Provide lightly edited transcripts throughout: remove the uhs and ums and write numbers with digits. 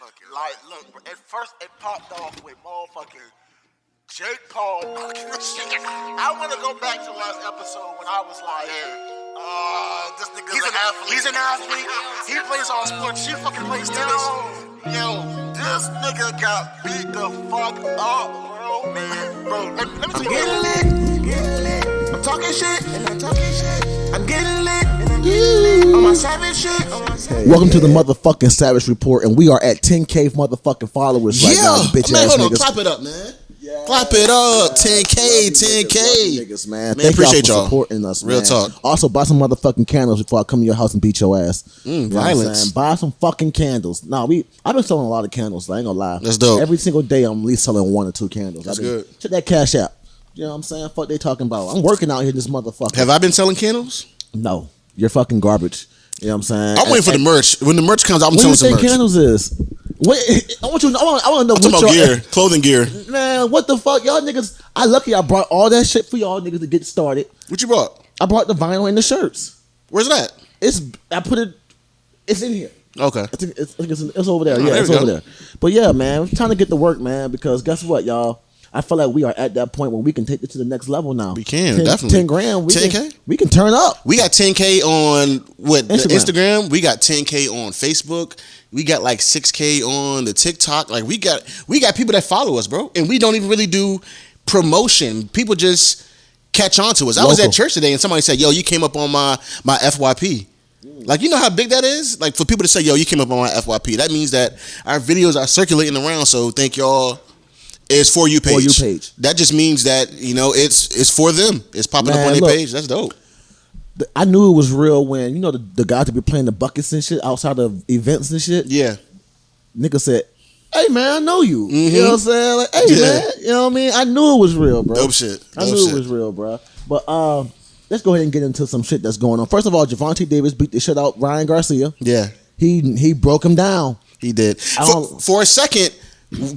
motherfucking. Like, look, at first it popped off with motherfucking Jake Paul. I want to go back to the last episode when I was like, this nigga's an athlete. He's an athlete. He plays all sports. She fucking plays tennis. Yo, this nigga got beat the fuck up, bro. Man, bro, let me tell you. Getting lit. I'm talking shit, and I'm talking shit. I'm getting lit, and I'm getting lit. On my savage shit. Welcome to the motherfucking Savage Report, and we are at 10K motherfucking followers right now, bitch man, ass hold on, niggas. clap it up, man. Clap it up, 10K, 10K. Niggas, man. Man, appreciate y'all y'all. for supporting us, Real man. talk. Also, buy some motherfucking candles before I come to your house and beat your ass. You know what I'm Violence. saying? Buy some fucking candles. I've been selling a lot of candles. I ain't gonna lie. That's dope. Every single day, I'm at least selling 1 or 2 candles. That's good. Check that cash out. You know what I'm saying? Fuck they talking about. I'm working out here, this motherfucker. Have I been selling candles? No, you're fucking garbage. You know what I'm saying? I'm waiting for the merch. When the merch comes, I'm What do selling you some think merch. candles is? What, I want to know I'm talking what about gear, clothing gear. Man, what the fuck? Y'all niggas, I brought all that shit for y'all niggas to get started. What you bought? I brought the vinyl and the shirts. Where's that? It's in here. Okay. I think it's over there. Oh, Yeah, there it's we over go. there. But yeah, man, we're trying to get to work, man, because guess what, y'all? I feel like we are at that point where we can take it to the next level now. We can, 10, definitely. 10 grand. 10K? We can turn up. We got 10K on what? Instagram. Instagram. We got 10K on Facebook. We got like 6K on the TikTok. Like we got people that follow us, bro, and we don't even really do promotion. People just catch on to us. I was Local. at church today and somebody said, "Yo, you came up on my FYP." Like, you know how big that is? Like, for people to say, "Yo, you came up on my FYP," that means that our videos are circulating around. So thank y'all. It's For You page. For You page. That just means that, you know, it's for them. It's popping up Man, on their look. page. That's dope. I knew it was real when, the guys that be playing the buckets and shit outside of events and shit. Yeah. Nigga said, "Hey man, I know you." Mhm. You know what I'm saying? Like, hey Yeah. man, you know what I mean? I knew it was real, bro. Dope shit. I knew it was real, bro. But let's go ahead and get into some shit that's going on. First of all, Javante Davis beat the shit out Ryan Garcia. Yeah. He broke him down. He did. For a second,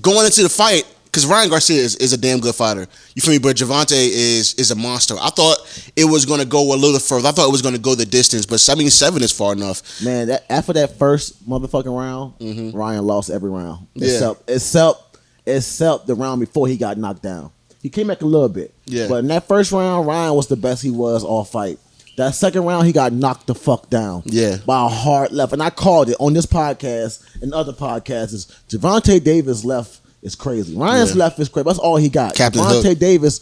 going into the fight, because Ryan Garcia is a damn good fighter. You feel me? But Javante is a monster. I thought it was going to go a little further. I thought it was going to go the distance, but 7 is far enough. Man, after that first motherfucking round, Ryan lost every round. Yeah. Except the round before he got knocked down. He came back a little bit. Yeah. But in that first round, Ryan was the best he was all fight. That second round, he got knocked the fuck down. Yeah. By a hard left. And I called it on this podcast and other podcasts. Is Javante Davis left is crazy. Ryan's left is crazy. That's all he got. Captain Javante Hook. Davis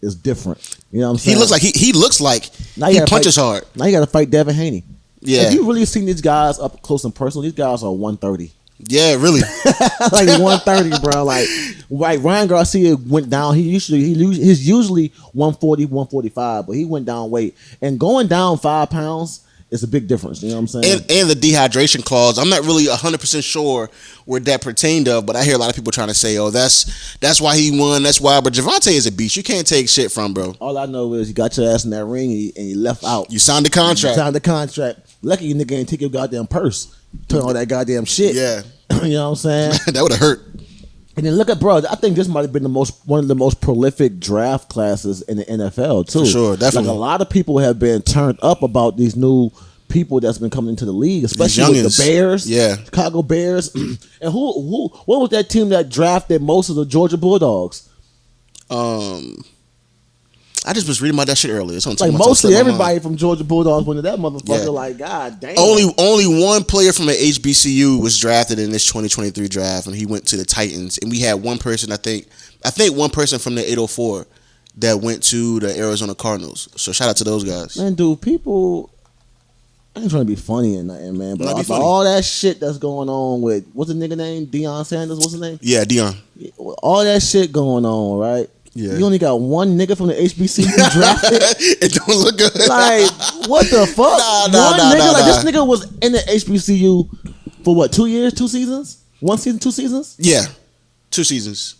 is different. You know what I'm saying? He looks like Now he you gotta punches fight- hard. Now you got to fight Devin Haney. Yeah. If you really seen these guys up close and personal, these guys are 130. Yeah, really. Like 130, bro. Like Ryan Garcia went down. He's usually 140, 145, but he went down weight. And going down 5 pounds is a big difference. You know what I'm saying? And the dehydration clause, I'm not really 100% sure where that pertained of, but I hear a lot of people trying to say, "Oh, that's why he won. That's why." But Javante is a beast. You can't take shit from, bro. All I know is you got your ass in that ring and you left out. You signed the contract. You signed the contract. Lucky you nigga ain't take your goddamn purse. Turn all that goddamn shit. Yeah. You know what I'm saying? That would have hurt. And then look at, bro, I think this might have been one of the most prolific draft classes in the NFL too. For sure, definitely. Like a lot of people have been turned up about these new people that's been coming into the league, especially with the Bears, Chicago Bears. And what was that team that drafted most of the Georgia Bulldogs? I just was reading about that shit earlier. It's on Like mostly everybody from Georgia Bulldogs went to that motherfucker. Yeah. Like, god damn. Only one player from the HBCU was drafted in this 2023 draft, and he went to the Titans. And we had one person, I think one person from the 804 that went to the Arizona Cardinals. So shout out to those guys. Man, dude, people, I ain't trying to be funny or nothing, man, but Not be all that shit that's going on with, what's the nigga name? Deion Sanders, what's his name? Yeah, Dion. All that shit going on, right? Yeah. You only got one nigga from the HBCU drafted. It don't look good. Like, what the fuck? This nigga was in the HBCU for what, 2 years, 2 seasons? 1 season, 2 seasons? Yeah, 2 seasons.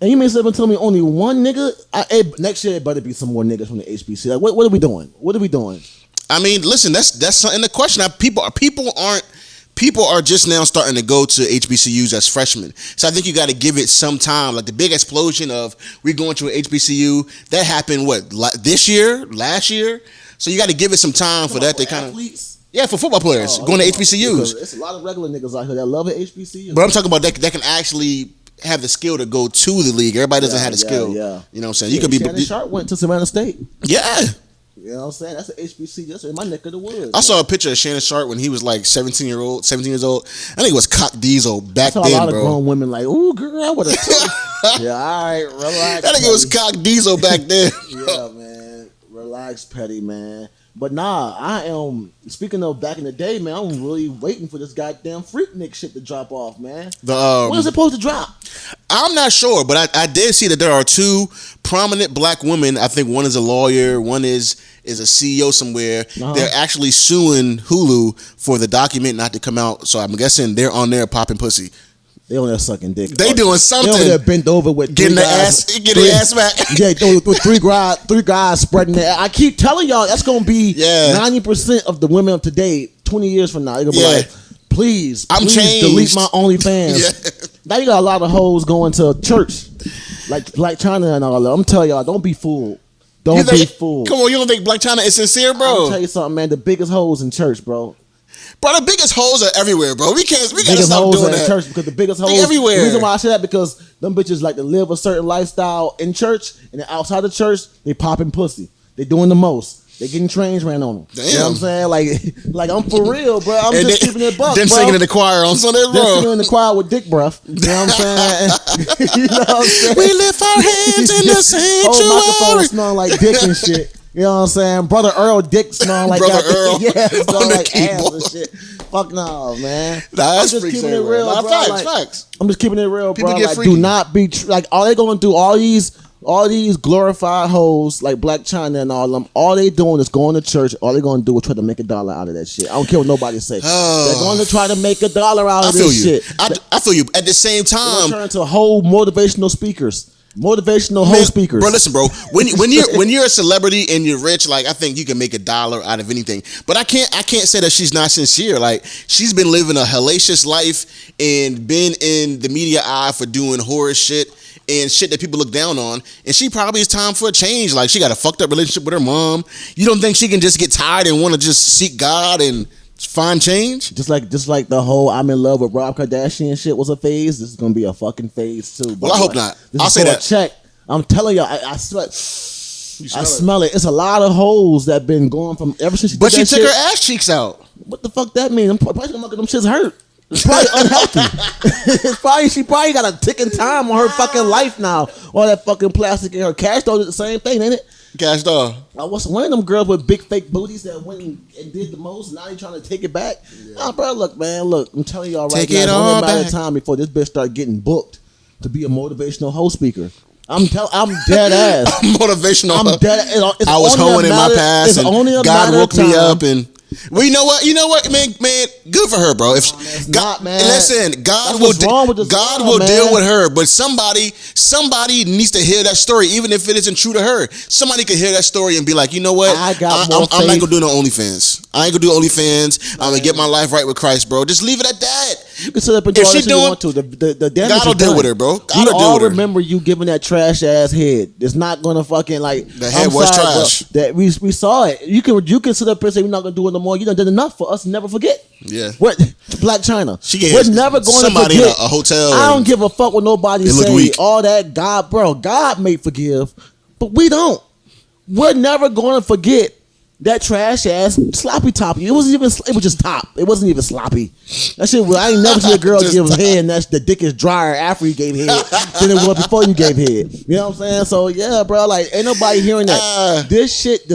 And you may sit up and tell me only one nigga? Next year, it better be some more niggas from the HBCU. Like, what are we doing? What are we doing? I mean, listen, that's something to question. People are just now starting to go to HBCUs as freshmen. So I think you got to give it some time. Like the big explosion of we going to an HBCU, that happened, this year, last year? So you got to give it some time for that. They kind of... Yeah, for football players going to HBCUs. It's a lot of regular niggas out here that love it HBCUs. But I'm talking about that can actually have the skill to go to the league. Everybody doesn't have the skill. Yeah. You know what I'm saying? You could be. Shannon Sharp went to Savannah State. Yeah. You know what I'm saying? That's an HBC. That's in my neck of the woods. I saw a picture of Shannon Sharp when he was like 17 years old. I think it was Cock Diesel back then, bro. I saw a lot of grown women like, ooh, girl, I would have. Yeah, all right, relax. I think it was Cock Diesel back then. Yeah, man. Relax, petty, man. But nah, I am, speaking of back in the day, man, I'm really waiting for this goddamn Freaknik shit to drop off, man. When is it supposed to drop? I'm not sure, but I did see that there are two prominent black women. I think one is a lawyer, one is a CEO somewhere. They're actually suing Hulu for the document not to come out. So I'm guessing they're on there popping pussy. They on there sucking dick. They doing something. They over there bent over with getting the ass back. Yeah, with three guys spreading their. I keep telling y'all that's gonna be 90% of the women of today. 20 years from now, they're gonna be like, please changed. Delete my OnlyFans. Now you got a lot of hoes going to church, like Black China and all that. I'm telling y'all, don't be fooled. Don't be fooled. Come on, you don't think Black China is sincere, bro? I'll tell you something, man. The biggest hoes in church, bro. Bro, the biggest hoes are everywhere, bro. We gotta stop doing that. Church because the biggest hoes everywhere. The reason why I say that because them bitches like to live a certain lifestyle in church, and then outside the church they popping pussy. They doing the most. They getting trains ran on them. Damn. You know what I'm saying? Like I'm for real, bro. I'm just keeping it buck, Them bro. singing in the choir on Sunday, bro. Them singing in the choir with dick breath. You know what I'm saying? You know what I'm saying? We lift our hands in the sanctuary. Whole microphone smelling like dick and shit. You know what I'm saying? Brother Earl dick smelling like Brother that. Earl Yeah, smelling on like the ass keyboard. and shit. Fuck no, man. Nah, that's I'm just freak keeping saying, it real, bro. bro. Facts, Like, facts. I'm just keeping it real, People bro. get Like, freaky. do not be like all they gonna do. All these glorified hoes like Black China and all them. All they doing is going to church. All they gonna do is try to make $1 out of that shit. I don't care what nobody say. They're going to try to make $1 out of this shit. I feel you. At the same time, turn into whole motivational speakers. Motivational whole speakers. Bro, listen, bro. When you're a celebrity and you're rich, like I think you can make $1 out of anything. But I can't say that she's not sincere. Like she's been living a hellacious life and been in the media eye for doing horror shit and shit that people look down on. And she probably is time for a change. Like she got a fucked up relationship with her mom. You don't think she can just get tired and want to just seek God and find change? Just like the whole I'm in love with Rob Kardashian shit was a phase. This is gonna be a fucking phase too. Well, I hope not. I'll say that. Check. I'm telling y'all, I smell it. It's a lot of hoes that been going from ever since she. But she did that took shit. her ass cheeks out. What the fuck that mean? Them shits hurt. It's probably unhealthy. She probably got a ticking time on her fucking life now. All that fucking plastic in her. Cash Doll did the same thing, ain't it? Cash Doll. I was one of them girls with big fake booties that went and did the most. Now they trying to take it back. Nah, bro, look, I'm telling y'all right now. It's only a matter of time before this bitch start getting booked to be a motivational host speaker. I'm dead ass. Motivational. I'm dead. I was hoeing in my past, and God woke me up and. Well, you know what, man, good for her, bro. If God, listen, God will deal with her, but somebody needs to hear that story, even if it isn't true to her. Somebody could hear that story and be like, you know what, I'm not gonna do no OnlyFans. I ain't gonna do OnlyFans. I'm gonna get my life right with Christ, bro. Just leave it at that. You can sit up and do all that shit you want to. The damage God will deal with her, bro. God will deal with her. Remember you giving that trash ass head. It's not gonna fucking like the head was trash. Bro, that we saw it. You can sit up and say we're not gonna do it no more. You done did enough for us to never forget. Yeah. What Black China? We're never going to somebody forget. in a hotel. I don't give a fuck what nobody say. All that God, bro. God may forgive, but we don't. We're never going to forget that trash ass sloppy toppy. It was just top. It wasn't even sloppy. That shit. I ain't never seen a girl give head and the dick is drier after you gave head than it was before you gave head. You know what I'm saying? So yeah, bro. Like ain't nobody hearing that.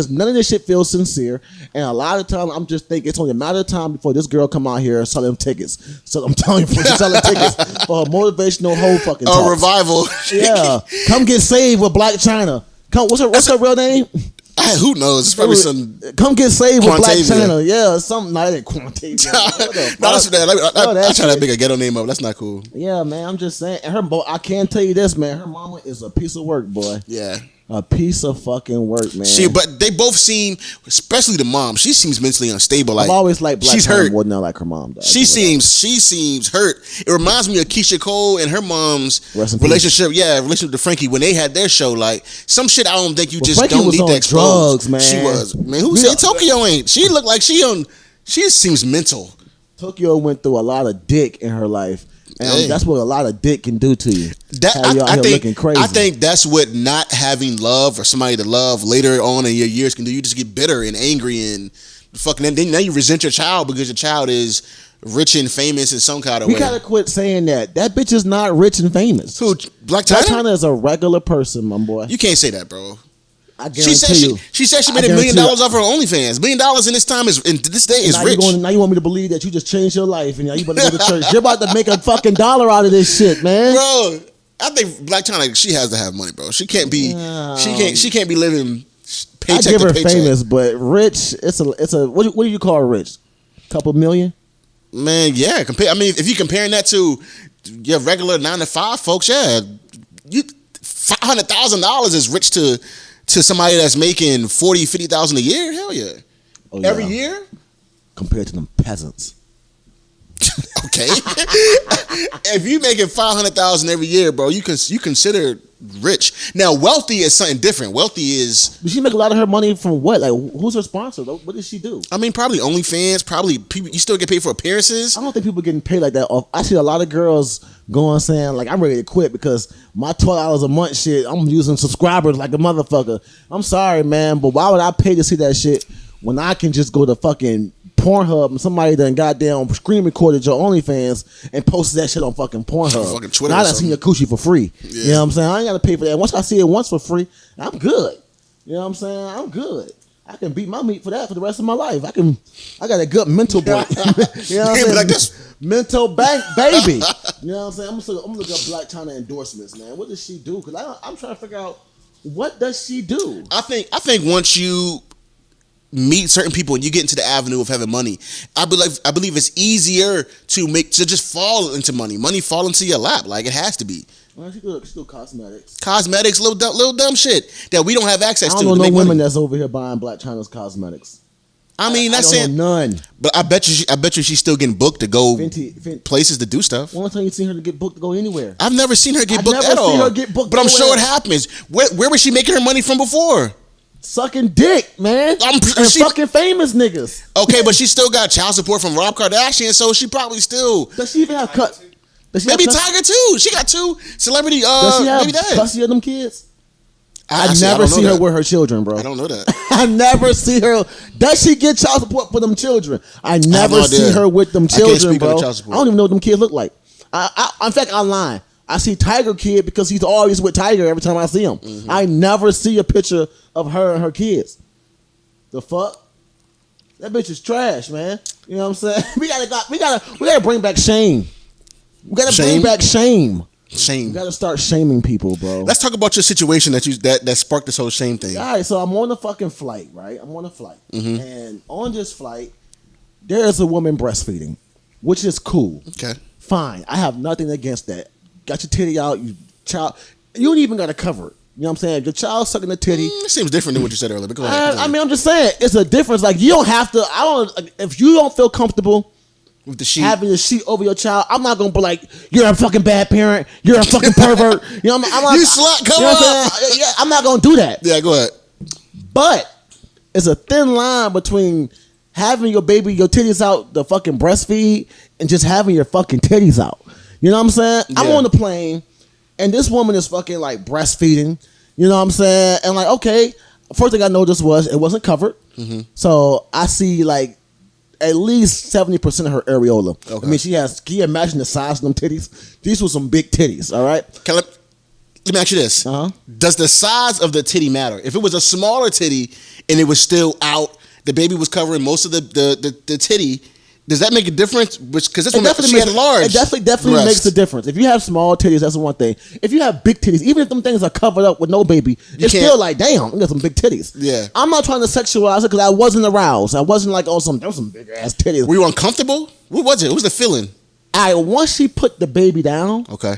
None of this shit feels sincere. And a lot of times I'm just thinking it's only a matter of time before this girl come out here selling tickets. So I'm telling you, selling tickets for a motivational whole fucking talks. Revival. Yeah, come get saved with Black China. Come. What's her real name? Who knows? It's probably some. Come get saved with Black China. Yeah, something like that. Quantavia. No, that's that. I try to make a ghetto name up. That's not cool. Yeah, man. I'm just saying. And I can tell you this, man. Her mama is a piece of work, boy. Yeah. A piece of fucking work, man. But they both seem, especially the mom. She seems mentally unstable. Like I've always liked Black she's China hurt more than I like her mom. She seems hurt. It reminds me of Keisha Cole and her mom's relationship. Yeah, relationship to Frankie when they had their show. Like some shit, I don't think you just Frankie don't was need on to expose. drugs, man. She was, man. Who said Tokyo ain't? She looked like she on. She seems mental. Tokyo went through a lot of dick in her life. And Hey. that's what a lot of dick can do to you. Have you out I here think looking crazy. I think that's what not having love or somebody to love later on in your years can do. You just get bitter and angry and fucking. Then now you resent your child because your child is rich and famous in some kind of We way. gotta quit saying that. That bitch is not rich and famous. Who? Black Black China? China is a regular person, my boy. You can't say that, bro. I guarantee you. She said she I made $1 million guarantee you. off her OnlyFans. $1 million in this time in this day is Now rich. now you want me to believe that you just changed your life and now you about to go to church. You're about to make a fucking dollar out of this shit, man. Bro, I think Black China, she has to have money, bro. She can't be she can't be living I paycheck give to her paycheck. famous, but rich. It's a what do you call rich? Couple million? Man, yeah. If you comparing that to your regular 9 to 5 folks, yeah, you $500,000 is rich to somebody that's making $40,000-$50,000 a year. Hell yeah, Oh, yeah. every year. Compared to them peasants. Okay, if you making $500,000 every year, bro, you consider rich. Now, wealthy is something different. Wealthy is, Does she make a lot of her money from what? Like, who's her sponsor? What does she do? I mean, probably OnlyFans. Probably people. You still get paid for appearances. I don't think people getting paid like that. I see a lot of girls going saying like, I'm ready to quit because my $12 a month shit, I'm using subscribers like a motherfucker. I'm sorry, man, but why would I pay to see that shit when I can just go to fucking Pornhub and somebody done goddamn screen recorded your OnlyFans and posted that shit on fucking Pornhub. Fucking Twitter Now or I done seen your coochie for free. Yeah. You know what I'm saying? I ain't got to pay for that. Once I see it once for free, I'm good. You know what I'm saying? I'm good. I can beat my meat for that for the rest of my life. I got a good mental bank. You know what I'm Yeah, saying? like this. Mental bank, baby. You know what I'm saying? I'm gonna look up Black China endorsements, man. What does she do? Because I'm trying to figure out what does she do. I think once you meet certain people and you get into the avenue of having money, I believe it's easier to just fall into money. Money fall into your lap, like it has to be. Well, she do cosmetics. Cosmetics, little dumb shit that we don't have access I to. don't know to no make women money. that's over here buying Black China's cosmetics. I mean, I that's don't it. know none. But I bet you she's still getting booked to go Fenty. places to do stuff. One time you seen her to get booked to go anywhere. I've never seen her get I've booked never at all. seen her get booked but I'm sure nowhere. it happens. Where was she making her money from before? Sucking dick, man. And fucking famous niggas. Okay, but she still got child support from Rob Kardashian, so she probably still. Does she even have cut? Maybe Tiger too. She got 2 celebrity Does she have baby dads. custody of them kids? I Actually, never don't see know her that. with her children, bro. I don't know that. I never see her. Does she get child support for them children? I never no see idea. her with them I can't children, speak on bro. the child support. I don't even know what them kids look like. In fact, online, I see Tiger kid because he's always with Tiger every time I see him. Mm-hmm. I never see a picture of her and her kids. The fuck? That bitch is trash, man. You know what I'm saying? We gotta bring back shame. We gotta bring Shame? back shame. Shame. We gotta start shaming people, bro. Let's talk about your situation that sparked this whole shame thing. All right, so I'm on a fucking flight, right? I'm on a flight. Mm-hmm. And on this flight, there is a woman breastfeeding, which is cool. Okay. Fine. I have nothing against that. Got your titty out, you don't even gotta cover it. You know what I'm saying? Your child sucking the titty. It seems different than what you said earlier, but go ahead. I mean, I'm just saying, it's a difference. Like, you don't have to, if you don't feel comfortable with the sheet. having the sheet over your child, I'm not gonna be like, you're a fucking bad parent, you're a fucking pervert. You know, I'm like, You slut, come you know what on. I'm saying? Yeah, I'm not gonna do that. Yeah, go ahead. But it's a thin line between having your baby, your titties out, the fucking breastfeed, and just having your fucking titties out. You know what I'm saying? I'm Yeah. on the plane, and this woman is fucking like breastfeeding. You know what I'm saying? And like, okay, first thing I noticed was it wasn't covered. Mm-hmm. So I see like at least 70% of her areola. Okay. I mean, can you imagine the size of them titties? These were some big titties, all right? Let me ask you this. Uh-huh. Does the size of the titty matter? If it was a smaller titty and it was still out, the baby was covering most of the titty, does that make a difference? Because this one, she had large. It definitely breasts. makes a difference. If you have small titties, that's one thing. If you have big titties, even if them things are covered up with no baby, it's can't- still like, damn, you got some big titties. Yeah. I'm not trying to sexualize it because I wasn't aroused. I wasn't like, those some big ass titties. Were you uncomfortable? What was it? What was the feeling? Once she put the baby down Okay.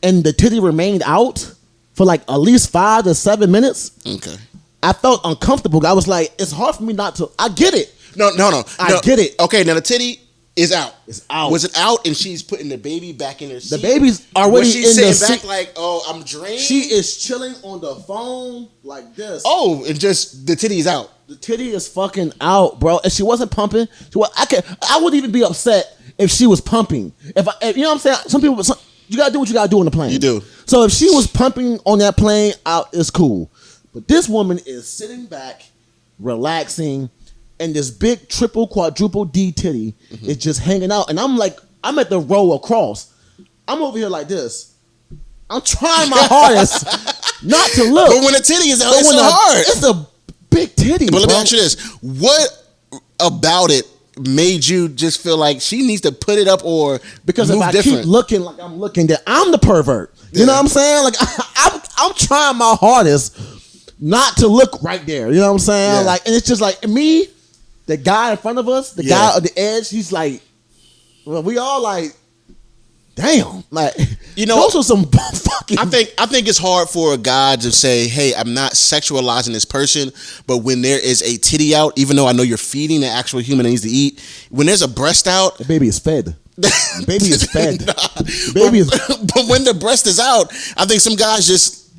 and the titty remained out for like at least 5 to 7 minutes, Okay. I felt uncomfortable. I was like, it's hard for me not to. I get it. No. I get it. Okay, now the titty, is out. It's out. Was it out? And she's putting the baby back in her seat. The baby's already Was she in the sitting back seat. like, oh, I'm drained? She is chilling on the phone like this. Oh, and just the titty's out. The titty is fucking out, bro. And she wasn't pumping. I wouldn't even be upset if she was pumping. If you know what I'm saying? Some people, you gotta do what you gotta do on the plane. You do. So if she was pumping on that plane, it's cool. But this woman is sitting back, relaxing, and this big triple, quadruple D titty is just hanging out. And I'm like, I'm at the row across. I'm over here like this. I'm trying my hardest not to look. But when the titty is out, it's so hard. It's a big titty. But let me bro. ask you this: what about it made you just feel like she needs to put it up or Because move if I different? keep looking like I'm looking, then I'm the pervert. You Yeah. know what I'm saying? Like I'm trying my hardest not to look right there. You know what I'm saying? Yeah. Like, and it's just like me, the guy in front of us, the guy on the edge. He's like, well, we all like, damn, like, You know, those are some fucking. I think it's hard for a guy to say, "Hey, I'm not sexualizing this person," but when there is a titty out, even though I know you're feeding the actual human that needs to eat, when there's a breast out, the baby is fed. The baby is fed. Nah. The baby is. But when the breast is out, I think some guys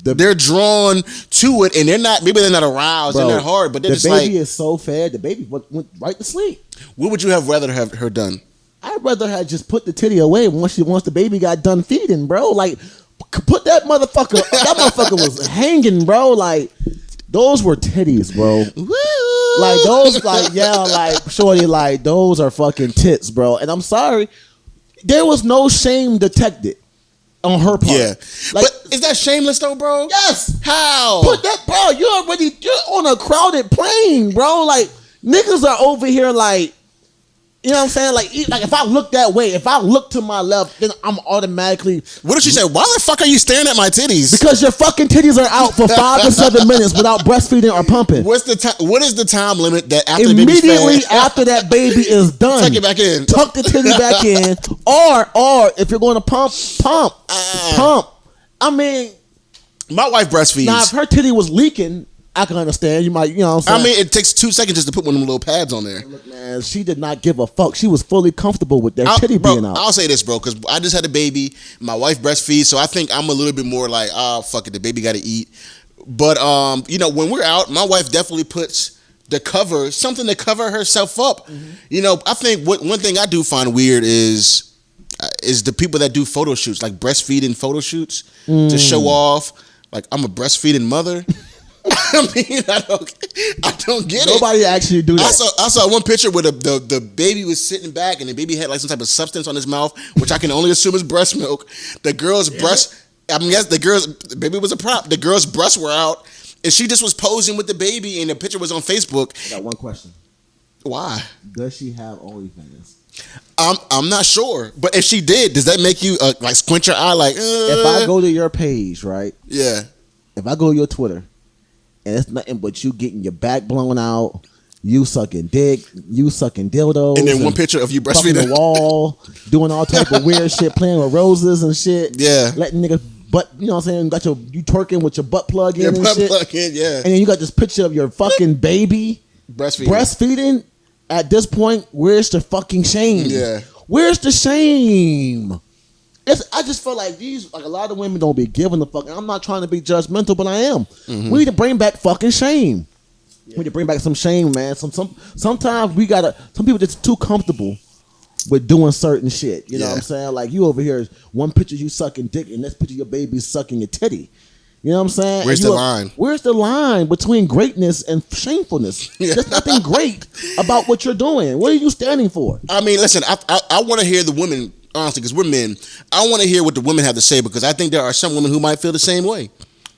they're drawn to it, and they're not aroused, Bro, they're not hard, but they're the just baby like, is so fed. The baby went right to sleep. what would you have rather have her done? I'd rather have just put the titty away once the baby got done feeding, bro. Like, put that motherfucker. That motherfucker was hanging, bro. Like, those were titties, bro. Woo! Like those, like shorty, like those are fucking tits, bro. And I'm sorry, there was no shame detected on her part. Yeah, like, but is that shameless though, bro? yes. How? Put that, bro. You're on a crowded plane, bro. Like, niggas are over here, like. You know what I'm saying? Like if I look that way, if I look to my left, then I'm automatically. What if she said, "Why the fuck are you staring at my titties?" Because your fucking titties are out for 5 to 7 minutes without breastfeeding or pumping. What is the time limit that after the baby's Immediately fed, after that baby is done, tuck it back in? tuck the titty back in, or if you're going to pump. I mean, My wife breastfeeds. now if her titty was leaking, I can understand. You might, you know what I'm I saying? mean, it takes 2 seconds just to put one of them little pads on there. Look, man, she did not give a fuck. She was fully comfortable with that titty Bro, being out. I'll say this, bro, because I just had a baby. My wife breastfeeds, so I think I'm a little bit more like, fuck it, the baby got to eat. But when we're out, my wife definitely puts something to cover herself up. Mm-hmm. You know, I think one thing I do find weird is the people that do photo shoots, like breastfeeding photo shoots to show off, like I'm a breastfeeding mother. I mean, I don't get it. Nobody actually do that. I saw one picture where the baby was sitting back and the baby had like some type of substance on his mouth, which I can only assume is breast milk. The girl's breast, I mean, yes, the baby was a prop. The girl's breasts were out, and she just was posing with the baby, and the picture was on Facebook. I got one question. Why? Does she have OnlyFans? I'm not sure, but if she did, does that make you like squint your eye? Like, If I go to your page, right? yeah, If I go to your Twitter, and it's nothing but you getting your back blown out, you sucking dick, you sucking dildos, and then one picture of you fucking breastfeeding the wall, doing all type of weird shit, playing with roses and shit. Yeah. letting niggas butt. You know what I'm saying? You twerking with your butt plug in your and butt shit. plug in, yeah, And then you got this picture of your fucking baby breastfeeding. At this point, where's the fucking shame? Yeah. Where's the shame? I just feel like a lot of women don't be giving a fuck. And I'm not trying to be judgmental, but I am. Mm-hmm. We need to bring back fucking shame. We need to bring back some shame, man. Sometimes some people just too comfortable with doing certain shit. You know what I'm saying? Like you over here, one picture you sucking dick, and next picture your baby sucking your titty. You know what I'm saying? Where's the line? Where's the line between greatness and shamefulness? There's nothing great about what you're doing. What are you standing for? I mean, listen, I want to hear the women, honestly, because we're men. I want to hear what the women have to say because I think there are some women who might feel the same way.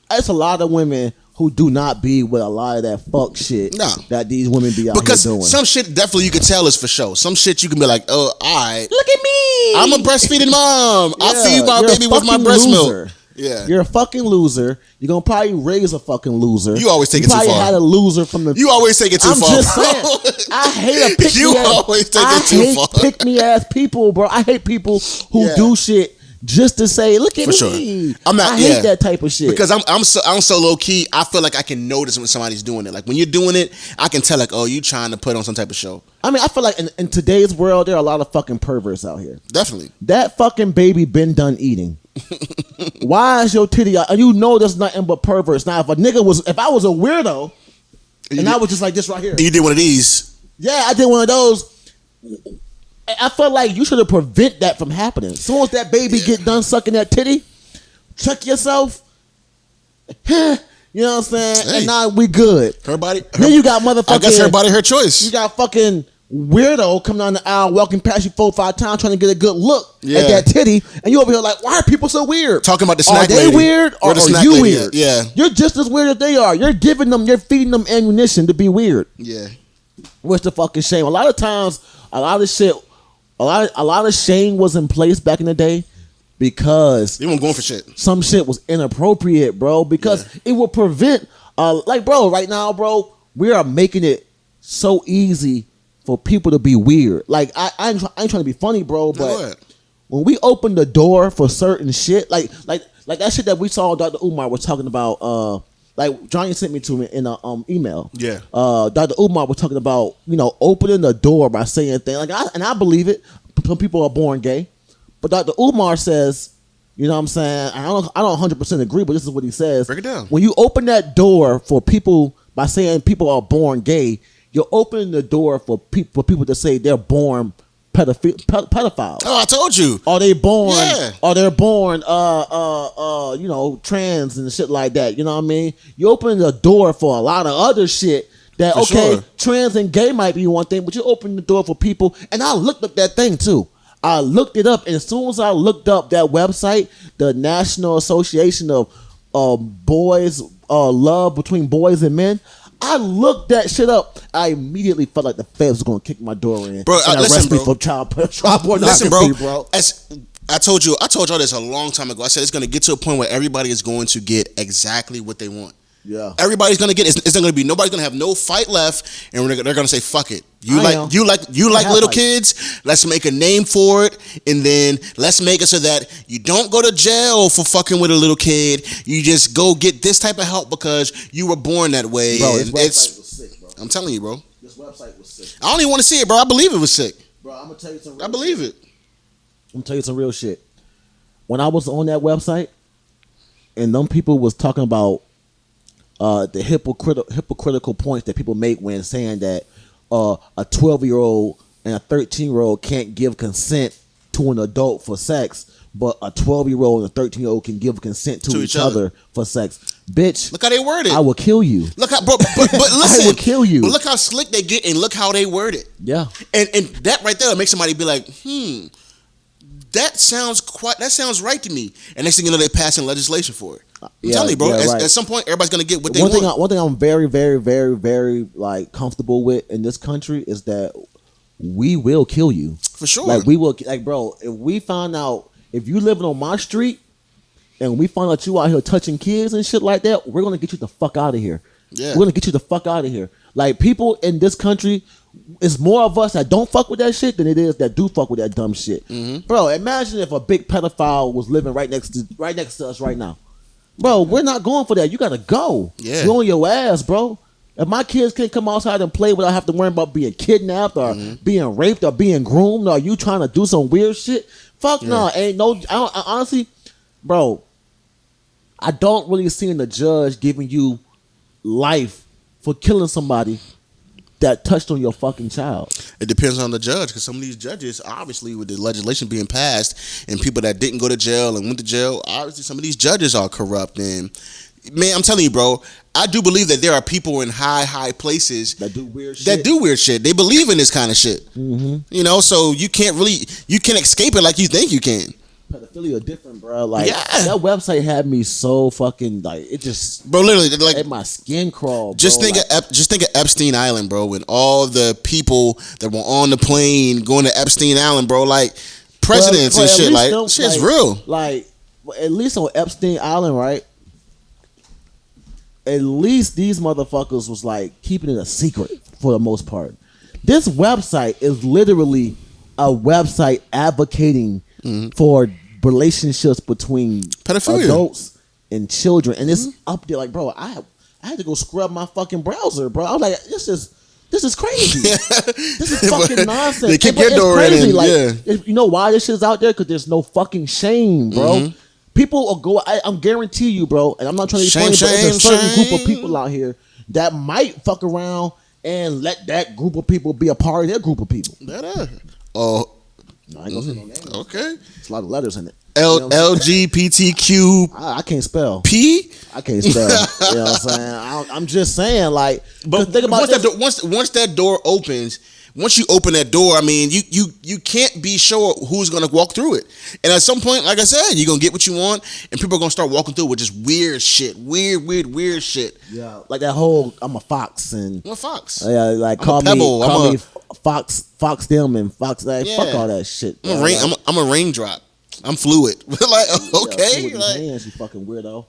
It's a lot of women who do not be with a lot of that fuck shit that these women be out because here doing. Some shit definitely you can tell is for show. Some shit you can be like, oh, all right. Look at me. I'm a breastfeeding mom. I feed my baby with my breast milk. Yeah. You're a fucking loser. You're going to probably raise a fucking loser. You always take it too far. You probably had a loser from the... You always take it too far. I'm just saying. I hate a pick-me-ass... You always take it too far. I hate pick-me-ass people, bro. I hate people who do shit just to say, look at For sure. me. I hate that type of shit. Because I'm so low key. I feel like I can notice when somebody's doing it. Like when you're doing it, I can tell like, oh, you trying to put on some type of show. I mean, I feel like in today's world, there are a lot of fucking perverts out here. Definitely. That fucking baby been done eating. Why is your titty out? And you know there's nothing but perverts. Now, if I was a weirdo, and I was just like this right here. You did one of these. Yeah, I did one of those. I felt like you should have prevent that from happening. As soon as that baby get done sucking that titty, check yourself. You know what I'm saying? Hey. And now we good. Then you got motherfucking. I guess everybody her choice. You got fucking weirdo coming down the aisle, walking past you 4 or 5 times, trying to get a good look at that titty, and you over here like, why are people so weird? Talking about the snack lady. Are they weird or the are you lady weird? Yeah. You're just as weird as they are. You're feeding them ammunition to be weird. Yeah. What's the fucking shame? A lot of times, a lot of shame was in place back in the day because they weren't going for shit. Some shit was inappropriate, bro, because it will prevent like, bro, right now, bro, we are making it so easy for people to be weird. Like I ain't trying to be funny, bro, but when we open the door for certain shit, like that shit that we saw Dr. Umar was talking about, like Johnny sent me to in a email. Yeah. Dr. Umar was talking about, opening the door by saying things like, I believe it. Some people are born gay, but Dr. Umar says, you know what I'm saying? I don't 100% agree, but this is what he says. Break it down. When you open that door for people by saying people are born gay, you're opening the door for people to say they're born pedophiles. Oh, I told you. Are they born? Yeah. Are they born? Trans and shit like that. You know what I mean? You open the door for a lot of other shit. That For okay, sure. trans and gay might be one thing, but you open the door for people. And I looked up that thing too. I looked it up, and as soon as I looked up that website, the National Association of Boys Love Between Boys and Men, I looked that shit up. I immediately felt like the feds was gonna kick my door in, bro. and arrest me for child pornography, Listen, bro. bro. As I told y'all this a long time ago. I said it's gonna get to a point where everybody is going to get exactly what they want. Yeah, everybody's gonna get it. It's not gonna be nobody's gonna have no fight left, and they're gonna say fuck it. You like little kids. Let's make a name for it, and then let's make it so that you don't go to jail for fucking with a little kid. You just go get this type of help because you were born that way. Bro, this website was sick, bro. I'm telling you, bro. This website was sick. I don't even want to see it, bro. I believe it was sick. Bro, I'm gonna tell you some. I believe it. I'm gonna tell you some real shit. When I was on that website, and them people was talking about the hypocritical points that people make when saying that a 12-year-old and a 13-year-old can't give consent to an adult for sex, but a 12-year-old and a 13-year-old can give consent to each other for sex. Bitch, look how they word it. I will kill you. Look how, bro, but listen, I will kill you. But look how slick they get, and look how they word it. Yeah, and that right there makes somebody be like, that sounds right to me. And next thing you know, they're passing legislation for it. I'm telling you, bro. Right. At some point, everybody's gonna get what they want. One thing I'm very, very, very, very like comfortable with in this country is that we will kill you for sure. Like we will, like, bro. If we find out if you living on my street and we find out you out here touching kids and shit like that, we're gonna get you the fuck out of here. Yeah, we're gonna get you the fuck out of here. Like, people in this country, it's more of us that don't fuck with that shit than it is that do fuck with that dumb shit. Mm-hmm. Bro, imagine if a big pedophile was living right next to us right now. Bro, we're not going for that. You gotta go. Yeah. You're on your ass, bro. If my kids can't come outside and play without having to worry about being kidnapped or being raped or being groomed, or you trying to do some weird shit, fuck no. Ain't no. I honestly, bro, I don't really see the judge giving you life for killing somebody that touched on your fucking child. It depends on the judge, because some of these judges, obviously, with the legislation being passed and people that didn't go to jail and went to jail, obviously some of these judges are corrupt. And man, I'm telling you, bro, I do believe that there are people in high places that do weird shit. They believe in this kind of shit. Mm-hmm. You know, so you can't escape it like you think you can. Pedophilia different, bro. Like, that website had me so fucking, like, it just, bro, literally, like, made my skin crawl. Just think of Epstein Island, bro, and all the people that were on the plane going to Epstein Island, bro, like presidents and shit. Like, shit's real. Like, at least on Epstein Island, right? At least these motherfuckers was like keeping it a secret for the most part. This website is literally a website advocating for relationships between Pedophilia. adults and children, and it's up there. Like, bro, I had to go scrub my fucking browser, bro. I was like, this is crazy. This is fucking nonsense. They kick But your door crazy. in. Like, you know why this shit's out there? Because there's no fucking shame, bro. People will go. I'm guarantee you, bro. And I'm not trying to be funny, but there's a certain group of people out here that might fuck around and let that group of people be a part of their group of people. Oh, No, I ain't gonna say no names. okay. There's a lot of letters in it. LGBTQ I can't spell. P. I can't spell. You know what I'm saying? I'm just saying, like, But think about once that door opens, once you open that door, I mean, you can't be sure who's gonna walk through it. And at some point, like I said, you're gonna get what you want, and people are gonna start walking through with just weird shit, weird shit. Yeah, like that whole I'm a fox and I'm a fox. Yeah, like I'm call a pebble. me fox them and fox that. Yeah. Fuck all that shit. I'm a raindrop. I'm fluid. Like, okay, with like, hands, you fucking weirdo.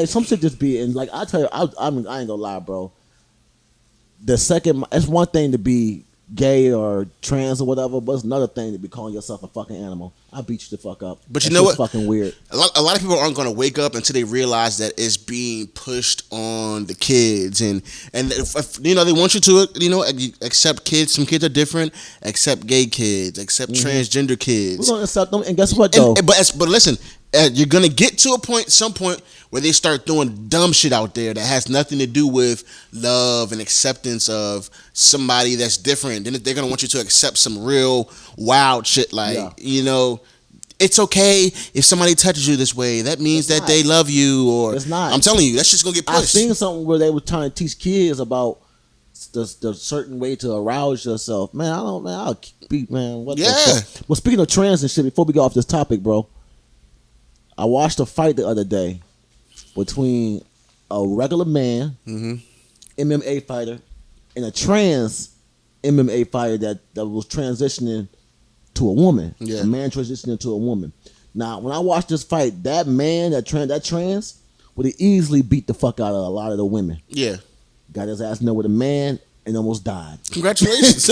Some shit just be in. Like I tell you, I ain't gonna lie, bro. It's one thing to be gay or trans or whatever, but it's another thing to be calling yourself a fucking animal. I beat you the fuck up. But you know what? Fucking weird. A lot of people aren't going to wake up until they realize that it's being pushed on the kids, and if, they want you to accept kids. Some kids are different. Accept gay kids. Accept transgender kids. We're gonna accept them, and guess what though? But listen, you're gonna get to some point where they start throwing dumb shit out there that has nothing to do with love and acceptance of somebody that's different. Then they're gonna want you to accept some real wild shit, like it's okay if somebody touches you this way. That means that they love you, or it's not. I'm telling you, that's just gonna get pushed. I've seen something where they were trying to teach kids about the certain way to arouse yourself. Man, I'll beat, man. What the fuck? Well, speaking of trans and shit, before we go off this topic, bro, I watched a fight the other day between a regular man, MMA fighter, and a trans MMA fighter that was transitioning to a woman. Yeah. A man transitioning to a woman. Now, when I watched this fight, that man, that trans, would have easily beat the fuck out of a lot of the women. Yeah. Got his ass in there with a man and almost died. Congratulations.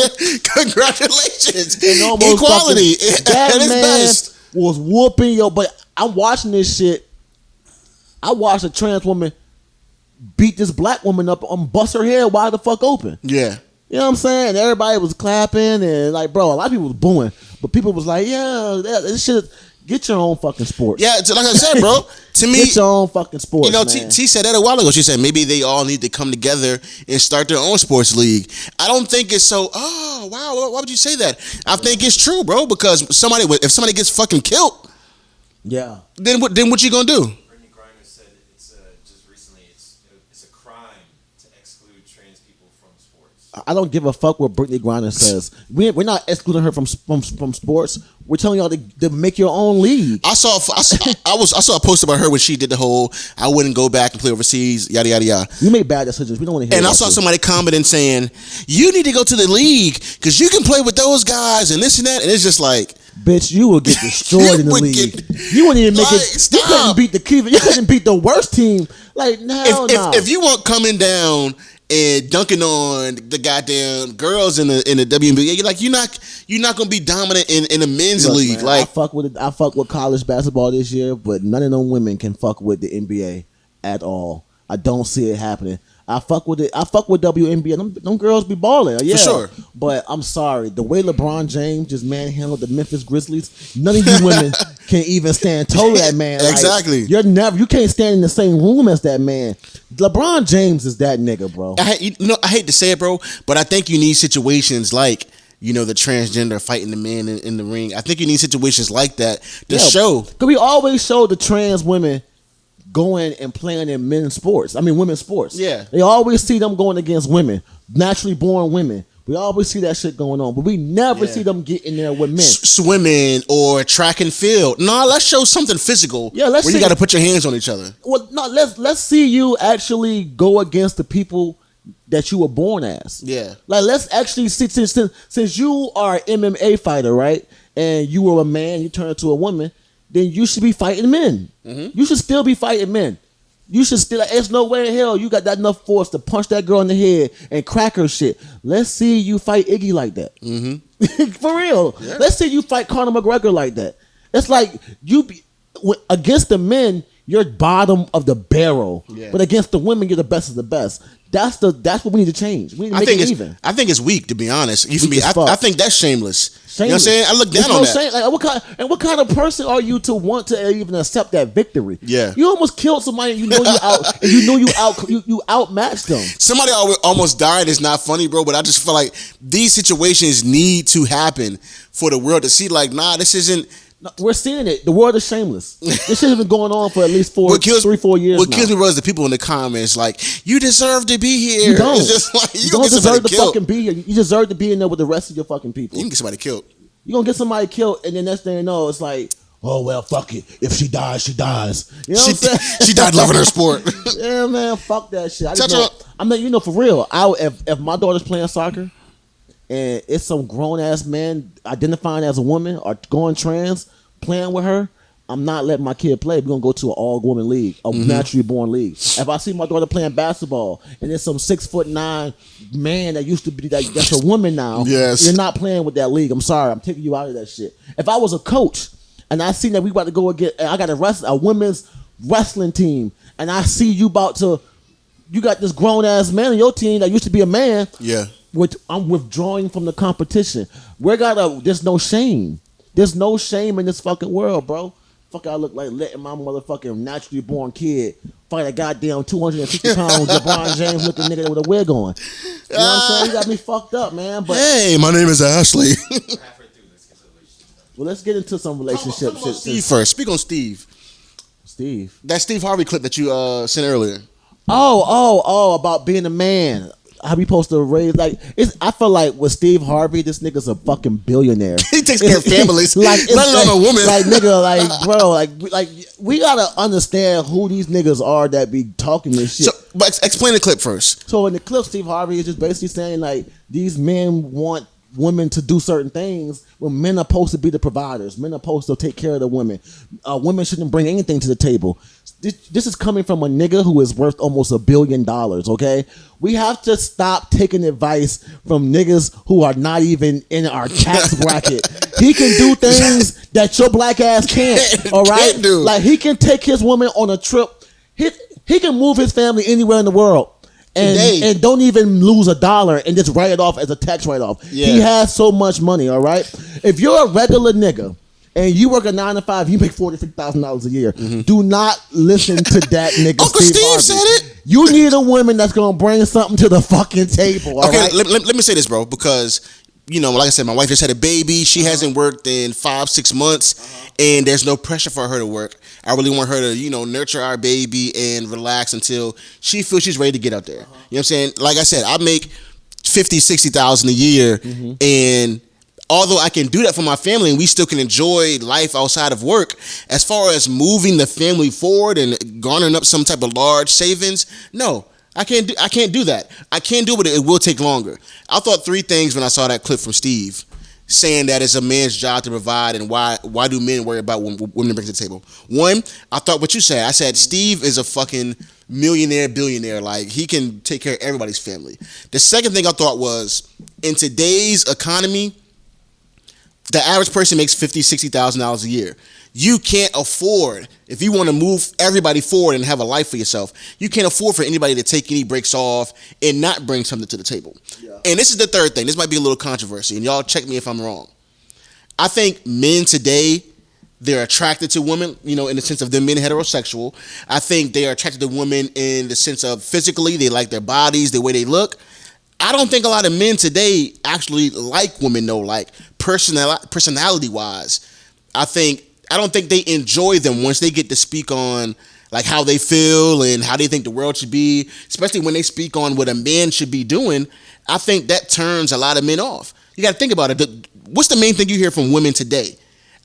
Congratulations. And almost Equality that at its man best. was whooping yo. But I'm watching this shit. I watched a trans woman beat this black woman up and bust her head wide the fuck open. Yeah. You know what I'm saying? And everybody was clapping and like, bro, a lot of people was booing, but people was like, yeah, this shit. Get your own fucking sports. Yeah, like I said, bro. To me, get your own fucking sports. T said that a while ago. She said maybe they all need to come together and start their own sports league. I don't think it's so. Oh wow, why would you say that? I think it's true, bro. Because if somebody gets fucking killed, yeah, then what you gonna do? Brittany Griner said it's just recently it's a crime to exclude trans people from sports. I don't give a fuck what Brittany Griner says. We're not excluding her from sports. We're telling y'all to make your own league. I saw a post about her when she did the whole I wouldn't go back and play overseas, yada yada yada. You made bad decisions. We don't want to hear. And I saw somebody commenting saying you need to go to the league because you can play with those guys and this and that. And it's just like, bitch, you will get destroyed in the league. You wouldn't even make it. Stop. You couldn't beat the Cleveland. You couldn't beat the worst team. Like no. If you want coming down and dunking on the goddamn girls in the WNBA, you're not gonna be dominant in a men's league. Man, like I fuck with college basketball this year, but none of them women can fuck with the NBA at all. I don't see it happening. I fuck with it. I fuck with WNBA. Them girls be balling, yeah, for sure. But I'm sorry, the way LeBron James just manhandled the Memphis Grizzlies, none of you women can even stand toe to that man. Exactly. Like, you can't stand in the same room as that man. LeBron James is that nigga, bro. I hate to say it, bro, but I think you need situations like the transgender fighting the man in the ring. I think you need situations like that to show. Because we always show the trans women going and playing in women's sports. Yeah. They always see them going against women, naturally born women. We always see that shit going on, but we never see them get in there with men. Swimming or track and field. No, let's show something physical. Yeah, where you got to put your hands on each other. Well, no, let's see you actually go against the people that you were born as. Yeah. Like, let's actually see, since you are an MMA fighter, right? And you were a man, you turned into a woman, then you should be fighting men. You should still be fighting men. You should still. There's no way in hell you got that enough force to punch that girl in the head and crack her shit. Let's see you fight Iggy like that. For real. Yeah. Let's see you fight Conor McGregor like that. It's like against the men, you're bottom of the barrel, but against the women, you're the best of the best. That's what we need to change. We need to make it even. I think it's weak, to be honest. You feel me? I think that's shameless. You know what I'm saying? I look down on that. Like, what kind of person are you to want to even accept that victory? Yeah. You almost killed somebody. You know you outmatched them. Somebody almost died. It's not funny, bro. But I just feel like these situations need to happen for the world to see. Like, nah, this isn't. No, we're seeing it. The world is shameless. This shit has been going on for at least 3-4 years. What kills me, bro, is the people in the comments like, "You deserve to be here." You don't. It's just like, you don't deserve to fucking be here. You deserve to be in there with the rest of your fucking people. You can get somebody killed. You're gonna get somebody killed, and then next thing you know, it's like, oh well, fuck it. If she dies, she dies. You know what I'm saying? She died loving her sport. Yeah, man, fuck that shit. For real. If my daughter's playing soccer, and it's some grown ass man identifying as a woman or going trans playing with her, I'm not letting my kid play. We're gonna go to an all woman league, a naturally born league. If I see my daughter playing basketball and there's some 6'9" man that used to be that's a woman now, you're not playing with that league. I'm sorry, I'm taking you out of that shit. If I was a coach and I seen that we about to go again, I got a women's wrestling team, and I see you got this grown ass man on your team that used to be a man. Yeah. I'm withdrawing from the competition. There's no shame. There's no shame in this fucking world, bro. Fuck, I look like letting my motherfucking naturally born kid fight a goddamn 250 pound LeBron James looking nigga with a wig on. You know what I'm saying? You got me fucked up, man. But hey, my name is Ashley. Well, let's get into some relationship shit. Steve first. Speak on Steve. Steve. That Steve Harvey clip that you sent earlier. Oh, about being a man. How we supposed to raise I feel like with Steve Harvey, this nigga's a fucking billionaire. He takes care of families, let alone a woman. Like nigga, like bro, like we gotta understand who these niggas are that be talking this shit. So, but explain the clip first. So in the clip, Steve Harvey is just basically saying like these men want women to do certain things when men are supposed to be the providers. Men are supposed to take care of the women. Women shouldn't bring anything to the table. This is coming from a nigga who is worth almost $1 billion, okay? We have to stop taking advice from niggas who are not even in our tax bracket. He can do things that your black ass can't, all right? Can't do. Like, he can take his woman on a trip. He can move his family anywhere in the world. And don't even lose $1 and just write it off as a tax write-off. Yeah. He has so much money, all right? If you're a regular nigga and you work a 9 to 5, you make $40,000-$50,000 a year. Mm-hmm. Do not listen to that nigga. Uncle Steve said it. You need a woman that's gonna bring something to the fucking table. Okay, right? let me say this, bro, because like I said, my wife just had a baby. She hasn't worked in 5-6 months, and there's no pressure for her to work. I really want her to, nurture our baby and relax until she feels she's ready to get out there. You know what I'm saying? Like I said, I make $50,000-$60,000 a year, and although I can do that for my family and we still can enjoy life outside of work, as far as moving the family forward and garnering up some type of large savings, no. I can't do that. I can do it, but it will take longer. I thought 3 things when I saw that clip from Steve, saying that it's a man's job to provide, and why do men worry about when women bring to the table? 1, I thought what you said. I said Steve is a fucking millionaire, billionaire. Like, he can take care of everybody's family. The second thing I thought was, in today's economy, the average person makes $50,000-$60,000 a year. You can't afford, if you want to move everybody forward and have a life for yourself, you can't afford for anybody to take any breaks off and not bring something to the table. Yeah. And this is the third thing. This might be a little controversy, and y'all check me if I'm wrong. I think men today, they're attracted to women, in the sense of them being heterosexual. I think they are attracted to women in the sense of physically, they like their bodies, the way they look. I don't think a lot of men today actually like women, though, like personality-wise. I don't think they enjoy them once they get to speak on like how they feel and how they think the world should be, especially when they speak on what a man should be doing. I think that turns a lot of men off. You got to think about it. What's the main thing you hear from women today?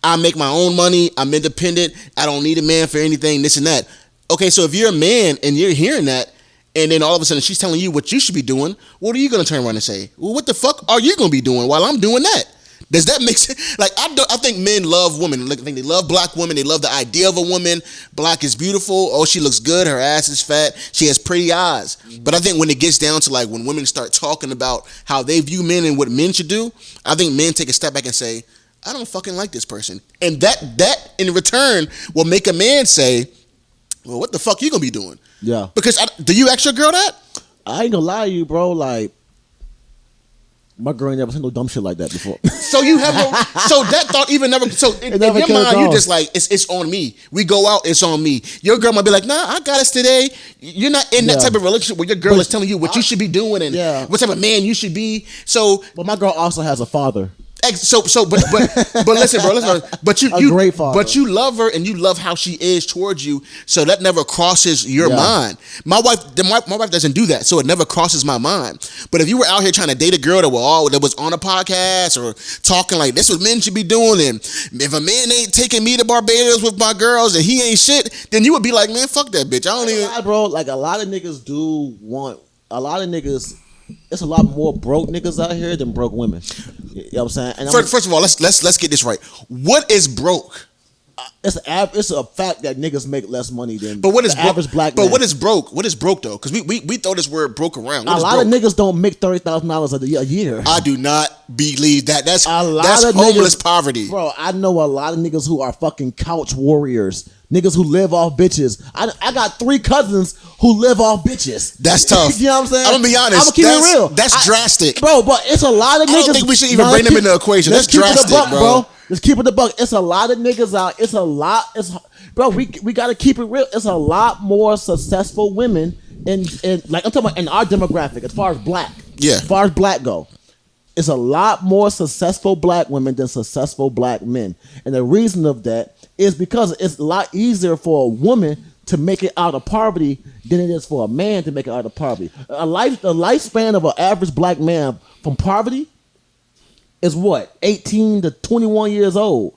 I make my own money. I'm independent. I don't need a man for anything, this and that. Okay, so if you're a man and you're hearing that, and then all of a sudden she's telling you what you should be doing, what are you going to turn around and say? Well, what the fuck are you going to be doing while I'm doing that? Does that make sense? Like, I think men love women. I think they love black women. They love the idea of a woman. Black is beautiful. Oh, she looks good. Her ass is fat. She has pretty eyes. But I think when it gets down to like when women start talking about how they view men and what men should do, I think men take a step back and say, I don't fucking like this person. And that in return will make a man say, well, what the fuck you gonna be doing? Yeah. Because do you ask your girl that? I ain't gonna lie to you, bro. Like, my girl ain't never seen no dumb shit like that before. So you have so that thought even never. So in never your came mind, you across. just like it's on me. We go out, it's on me. Your girl might be like, nah, I got us today. You're not in that Yeah. type of relationship where your girl is telling you what you should be doing and Yeah. what type of man you should be. So But my girl also has a father. but listen, bro, but you great father. but you love her and you love how she is towards you, so that never crosses your Yeah. mind. My wife doesn't do that, so it never crosses my mind. But if you were out here trying to date a girl that was on a podcast or talking like this, what men should be doing, and if a man ain't taking me to Barbados with my girls and he ain't shit, then you would be like, man, fuck that bitch. I don't even. Bro, like a lot of niggas do want a lot of niggas. It's a lot more broke niggas out here than broke women. You know what I'm saying? And First of all, let's get this right. What is broke? it's a fact that niggas make less money than But what is the broke? average black But man. what is broke? What is broke though? Because we throw this word broke around. What a is lot of broke? niggas don't make $30,000 a year. I do not believe that. That's A lot that's of homeless niggas- poverty. Bro, I know a lot of niggas who are fucking couch warriors. Niggas who live off bitches. I got 3 cousins who live off bitches. That's tough. You know what I'm saying? I'm gonna be honest. I'ma keep it real. That's drastic. Bro, but it's a lot of niggas. I don't think we should even Nah, bring let's them in the equation. Let's That's keep it a drastic, buck, bro. Let's keep it a buck. It's a lot of niggas out. It's a lot. Bro, we got to keep it real. It's a lot more successful women in like I'm talking about in our demographic as far as black. Yeah. As far as black go. It's a lot more successful black women than successful black men. And the reason of that is because it's a lot easier for a woman to make it out of poverty than it is for a man to make it out of poverty. The lifespan of an average black man from poverty is what? 18 to 21 years old.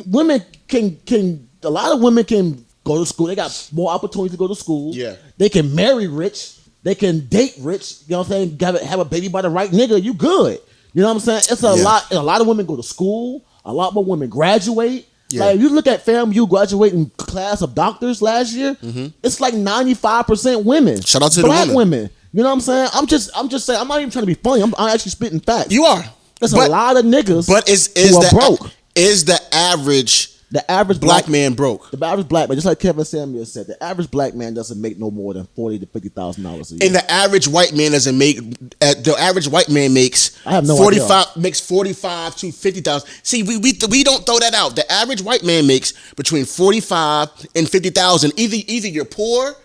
Women a lot of women can go to school. They got more opportunity to go to school. Yeah. They can marry rich. They can date rich. You know what I'm saying? Have a baby by the right nigga. You good. You know what I'm saying? It's a lot. A lot of women go to school. A lot more women graduate. Yeah. Like, you look at FAMU graduating class of doctors last year. It's like 95% women. Shout out to the black women. You know what I'm saying? I'm just saying. I'm not even trying to be funny. I'm actually spitting facts. You are. There's But- a lot of niggas. But who are broke. Is the average The average black man broke? The average black man, just like Kevin Samuel said, the average black man doesn't make no more than $40,000 to $50,000 a year. And the average white man doesn't make. The average white man makes. I have no 45 idea. makes 45 to 50,000. See, we don't throw that out. The average white man makes between 45 and 50,000. Either you're poor,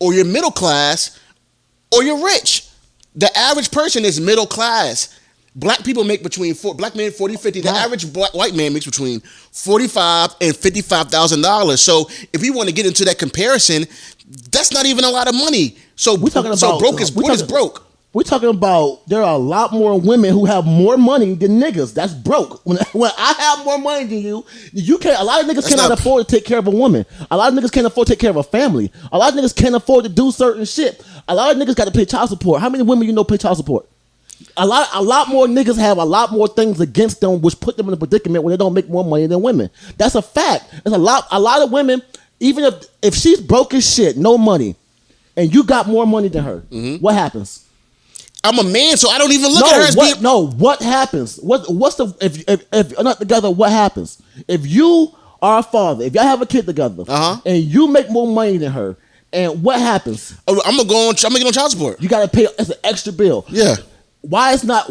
or you're middle class, or you're rich. The average person is middle class. Black people make between black men 40, 50. The average white man makes between $45,000 and $55,000. So if we want to get into that comparison, that's not even a lot of money. So We're talking about broke is what is broke? We're talking about there are a lot more women who have more money than niggas. That's broke. When I have more money than you can't. A lot of niggas cannot afford to take care of a woman. A lot of niggas can't afford to take care of a family. A lot of niggas can't afford to do certain shit. A lot of niggas got to pay child support. How many women you know pay child support? A lot more niggas have a lot more things against them, which put them in a predicament where they don't make more money than women. That's a fact. There's a lot of women, even if she's broke as shit, no money, and you got more money than her, what happens? I'm a man, so I don't even look at her as being. What happens? What's the if you're not together? What happens? If you are a father, if y'all have a kid together, and you make more money than her, and what happens? I'm gonna get on child support. You got to pay. It's an extra bill. Yeah. Why is not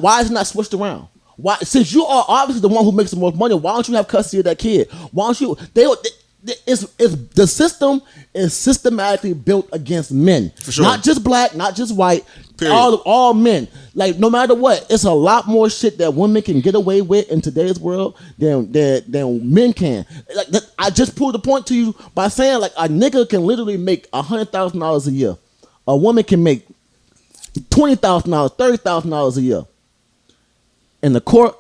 switched around? Why, since you are obviously the one who makes the most money, why don't you have custody of that kid? Why don't you? The system is systematically built against men. For sure. Not just black, not just white. Period. All men. Like, no matter what, it's a lot more shit that women can get away with in today's world than men can. Like, I just proved the point to you by saying, like, a nigga can literally make $100,000 a year. A woman can make $20,000, $30,000 a year. In the court,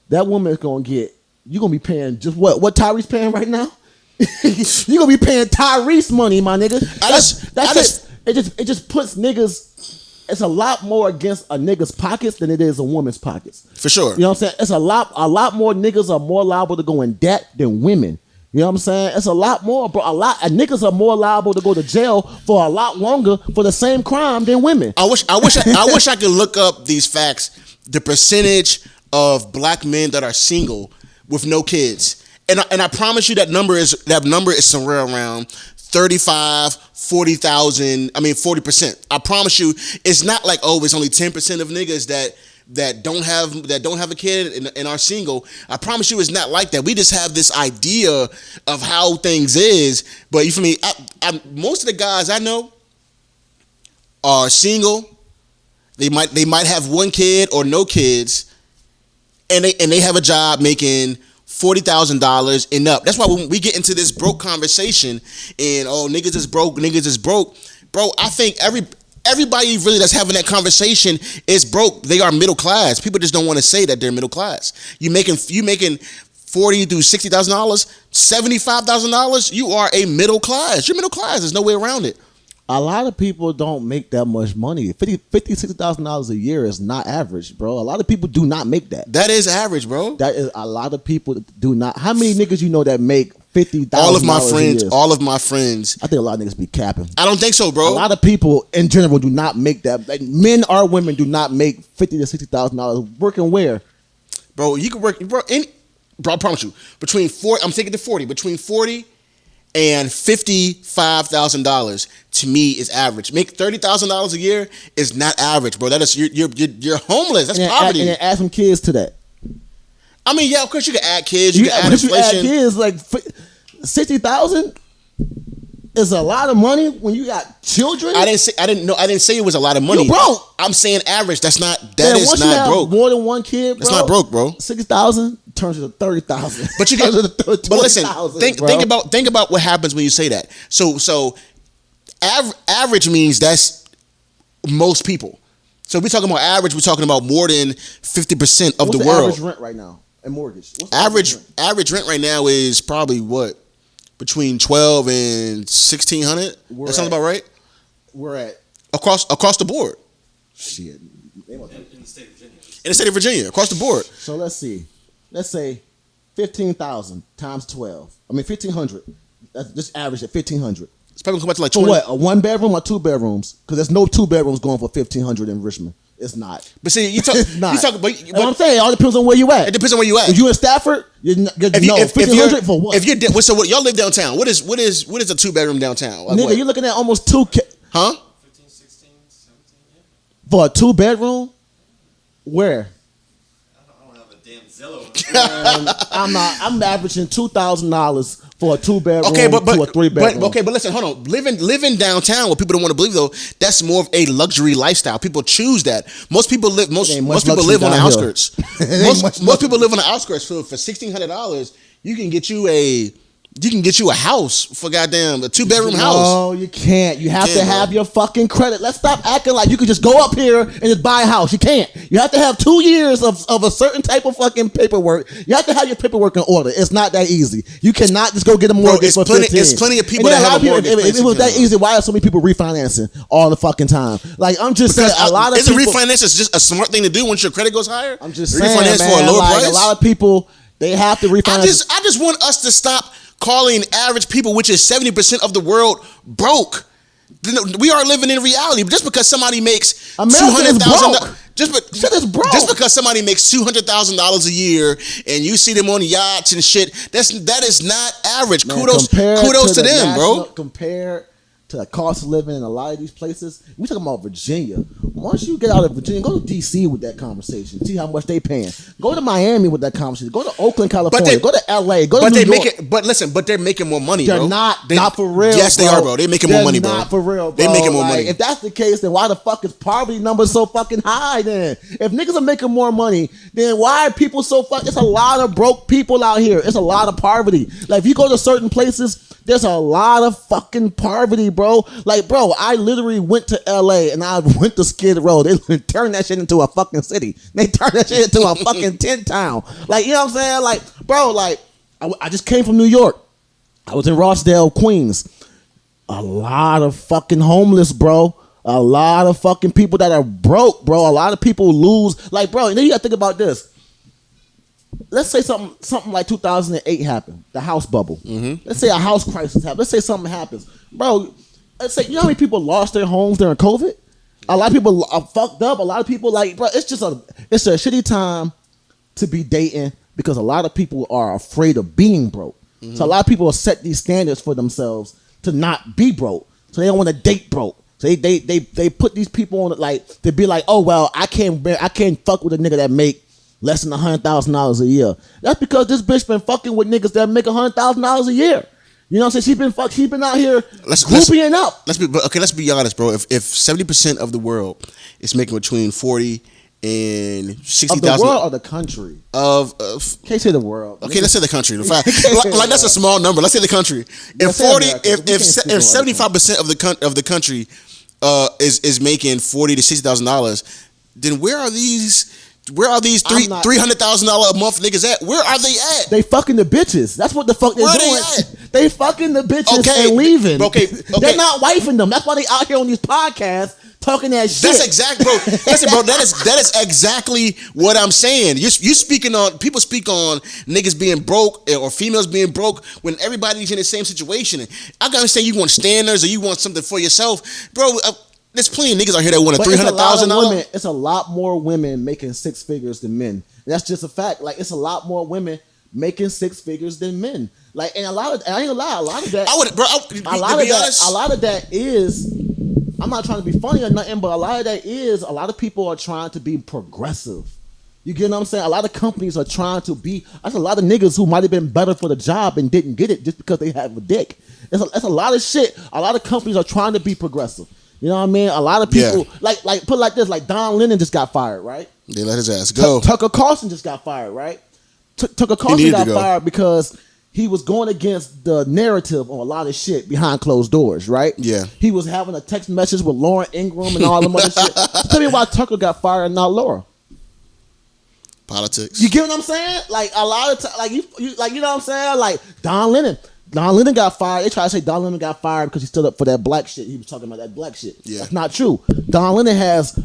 that woman is gonna get. You're gonna be paying just what Tyrese paying right now. You're gonna be paying Tyrese money, my nigga. It just puts niggas. It's a lot more against a nigga's pockets than it is a woman's pockets. For sure. You know what I'm saying? It's a lot more niggas are more liable to go in debt than women. You know what I'm saying? It's a lot more, bro. Niggas are more liable to go to jail for a lot longer for the same crime than women. I wish I could look up these facts. The percentage of black men that are single with no kids. And I promise you that number is somewhere around 35, 40,000. I mean 40%. I promise you, it's not like, oh, it's only 10% of niggas that don't have a kid and are single. I promise you, it's not like that. We just have this idea of how things is. But you feel me? Most of the guys I know are single. They might have one kid or no kids, and they have a job making $40,000 and up. That's why when we get into this broke conversation and niggas is broke, bro. I think everybody really that's having that conversation is broke. They are middle class. People just don't want to say that they're middle class. You making $40,000 to $60,000, $75,000. You are a middle class. You're middle class. There's no way around it. A lot of people don't make that much money. $60,000 a year is not average, bro. A lot of people do not make that. That is average, bro. That is a lot of people do not. How many niggas you know that make $50,000? All of my friends. I think a lot of niggas be capping. I don't think so, bro. A lot of people in general do not make that. Like, men or women do not make $50,000 to $60,000. Working where? Bro, you can work. Bro, I promise you. Between 40 and $55,000 to me is average. Make $30,000 a year is not average, bro. That is you're homeless. That's poverty. And then add some kids to that. I mean, yeah, of course you can add kids. You can add inflation. You add kids, like 60,000 is a lot of money when you got children. I didn't say it was a lot of money. You broke. I'm saying average. That is not once you have broke. More than one kid, bro. That's not broke, bro. 60,000 turns into 30,000. But you get. But listen, think about what happens when you say that. So average means that's most people. So we're talking about average. We're talking about more than 50% of the world. Average rent right now and mortgage? What's the average rent right now is probably what? Between 12 and 1,600. That sounds about right. We're at across the board. Shit. In the state of Virginia. In the state of Virginia, across the board. So let's see. Let's say 15,000 times 12. I mean 1,500. That's just average at 1,500. It's probably come back to like for 20. what? A 1 bedroom or 2 bedrooms? Because there's no 2 bedrooms going for 1,500 in Richmond. It's not. But see, you talk. It's not. You talk. But I'm saying it all depends on where you at. It depends on where you at. If you in Stafford, if 1,500 for what? If you're so what? Y'all live downtown. What is a 2-bedroom downtown? Like nigga, what? you're looking at almost 2K. Huh? 15, 16, 17, yeah. For a 2-bedroom? Where? I don't have a damn Zillow. I'm averaging $2,000 for a 2-bedroom to a 3-bedroom. But listen, hold on. Living downtown, what people don't want to believe though, that's more of a luxury lifestyle. People choose that. Most people live on the outskirts. Most people live on the outskirts for $1,600. You can get you a house for goddamn a 2-bedroom house. No, you can't. You have to have your fucking credit. Let's stop acting like you can just go up here and just buy a house. You can't. You have to have 2 years of a certain type of fucking paperwork. You have to have your paperwork in order. It's not that easy. You cannot just go get a mortgage for 15. There's plenty of people that have a mortgage. If it was that easy, why are so many people refinancing all the fucking time? Like, I'm just saying, a lot of people... Isn't refinance just a smart thing to do once your credit goes higher? I'm just saying, refinance man, for a lower like, price? a lot of people, they have to refinance. I just want us to stop calling average people, which is 70% of the world, broke. We are living in reality. Just because somebody makes $200,000, just because somebody makes $200,000 a year, and you see them on yachts and shit, that is not average. Man, kudos to them, bro. Compared to the cost of living in a lot of these places, we talking about Virginia. Once you get out of Virginia, go to DC with that conversation. See how much they paying. Go to Miami with that conversation. Go to Oakland, California. Go to LA. Go to New York. But they're making more money. They're bro. not for real. Yes, they are, bro. They're making more money, bro. Not for real, bro. They're making more money. If that's the case, then why the fuck is poverty numbers so fucking high? Then if niggas are making more money, then why are people so fucking? It's a lot of broke people out here. It's a lot of poverty. Like if you go to certain places, there's a lot of fucking poverty, bro. Like, bro, I literally went to LA and I went to Skid Row. They turned that shit into a fucking city. They turned that shit into a fucking tent town. Like, you know what I'm saying? Like, bro, like, I just came from New York. I was in Rossdale, Queens. A lot of fucking homeless, bro. A lot of fucking people that are broke, bro. A lot of people lose. Like, bro, and then you gotta think about this. Let's say something like 2008 happened, the house bubble. Mm-hmm. Let's say a house crisis happened. Let's say something happens, bro. Let's say, you know how many people lost their homes during COVID? A lot of people are fucked up. A lot of people, like, bro, it's a shitty time to be dating because a lot of people are afraid of being broke. So a lot of people will set these standards for themselves to not be broke. So they don't want to date broke. So they put these people on it like to be like, oh well, I can't fuck with a nigga that make less than $100,000 a year. That's because this bitch been fucking with niggas that make $100,000 a year. You know what I'm saying? She been out here grouping up. Let's be honest, bro. If 70% of the world is making between 40 and 60,000 of the world or the country can't say the world. Okay, let's say the country. like that's a small number. Let's say the country. If 75% of the country is making $40,000 to $60,000, then where are these $300,000 a month niggas at? Where are they at? They fucking the bitches. That's what the fuck they're doing. They fucking the bitches and leaving. Okay. They're not wifing them. That's why they out here on these podcasts talking that shit. That's exact, bro. Listen, bro. That is exactly what I'm saying. You speaking on people speak on niggas being broke or females being broke when everybody's in the same situation. I gotta say, you want standards or you want something for yourself, bro. There's plenty of niggas out here that want $300,000. It's a lot more women making six figures than men. That's just a fact. Like it's a lot more women making six figures than men. Like and I ain't gonna lie, a lot of that. A lot of that is. I'm not trying to be funny or nothing, but a lot of that is a lot of people are trying to be progressive. You get what I'm saying? A lot of companies are trying to be. There's a lot of niggas who might have been better for the job and didn't get it just because they have a dick. That's a lot of shit. A lot of companies are trying to be progressive. You know what I mean? A lot of people like put it like this. Like Don Lennon just got fired, right? They let his ass go. Tucker Carlson just got fired, right? Tucker Carlson got fired because he was going against the narrative on a lot of shit behind closed doors, right? Yeah. He was having a text message with Lauren Ingram and all them other shit. Tell me why Tucker got fired and not Laura. Politics. You get what I'm saying? Like a lot of like you know what I'm saying? Like Don Lennon got fired. They try to say Don Lennon got fired because he stood up for that black shit. He was talking about that black shit. Yeah. That's not true. Don Lennon has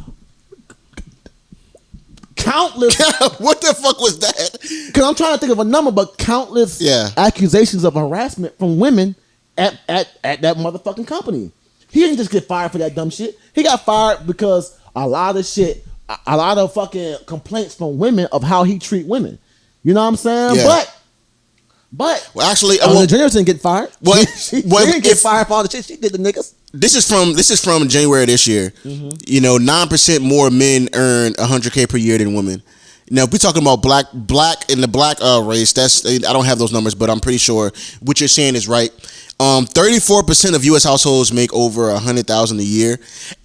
countless. What the fuck was that? Because I'm trying to think of a number, but countless accusations of harassment from women at that motherfucking company. He didn't just get fired for that dumb shit. He got fired because a lot of fucking complaints from women of how he treat women. You know what I'm saying? Yeah. But well, actually, Jenner didn't get fired. She didn't get fired for all the shit she did to niggas. This is from January this year. Mm-hmm. You know, 9% more men earn $100K per year than women. Now, if we're talking about black in the black race, I don't have those numbers, but I'm pretty sure what you're saying is right. 34% of U.S. households make over $100,000 a year.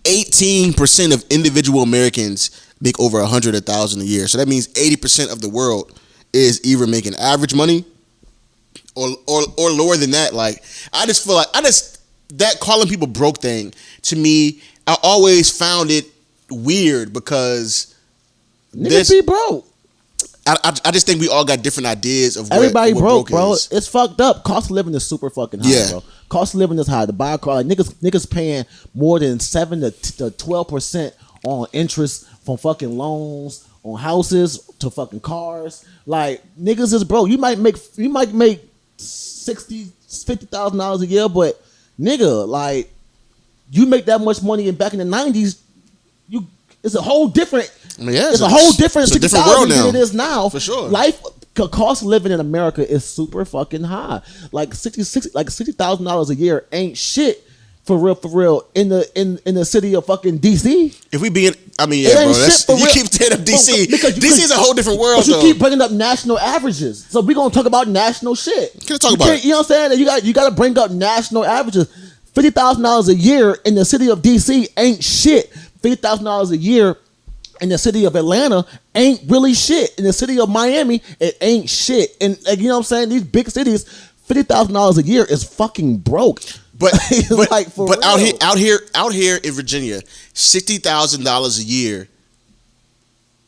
18% of individual Americans make over $100,000 a year. So that means 80% of the world is either making average money or lower than that. Like I just feel like that calling people broke thing to me, I always found it weird because niggas be broke. I just think we all got different ideas of everybody what broke, bro. is. It's fucked up. Cost of living is super fucking high, bro. Cost of living is high. To buy a car, like niggas paying more than 7 to 12% on interest from fucking loans on houses to fucking cars. Like niggas is broke. You might make $50,000 a year, but nigga, like you make that much money back in the 90s, it's a whole different. It's a whole different world now than it is now. For sure. Life cost of living in America is super fucking high. Like $60,000 a year ain't shit for real in the city of fucking DC. If we being, bro, you keep saying up DC. DC is a whole different world. But you keep bringing up national averages, so we gonna talk about national shit. Can I talk about it? You know what I'm saying? You got to bring up national averages. $50,000 a year in the city of DC ain't shit. $50,000 a year in the city of Atlanta ain't really shit. In the city of Miami, it ain't shit. And like, you know what I'm saying? These big cities, $50,000 a year is fucking broke. But but out here in Virginia, $60,000 a year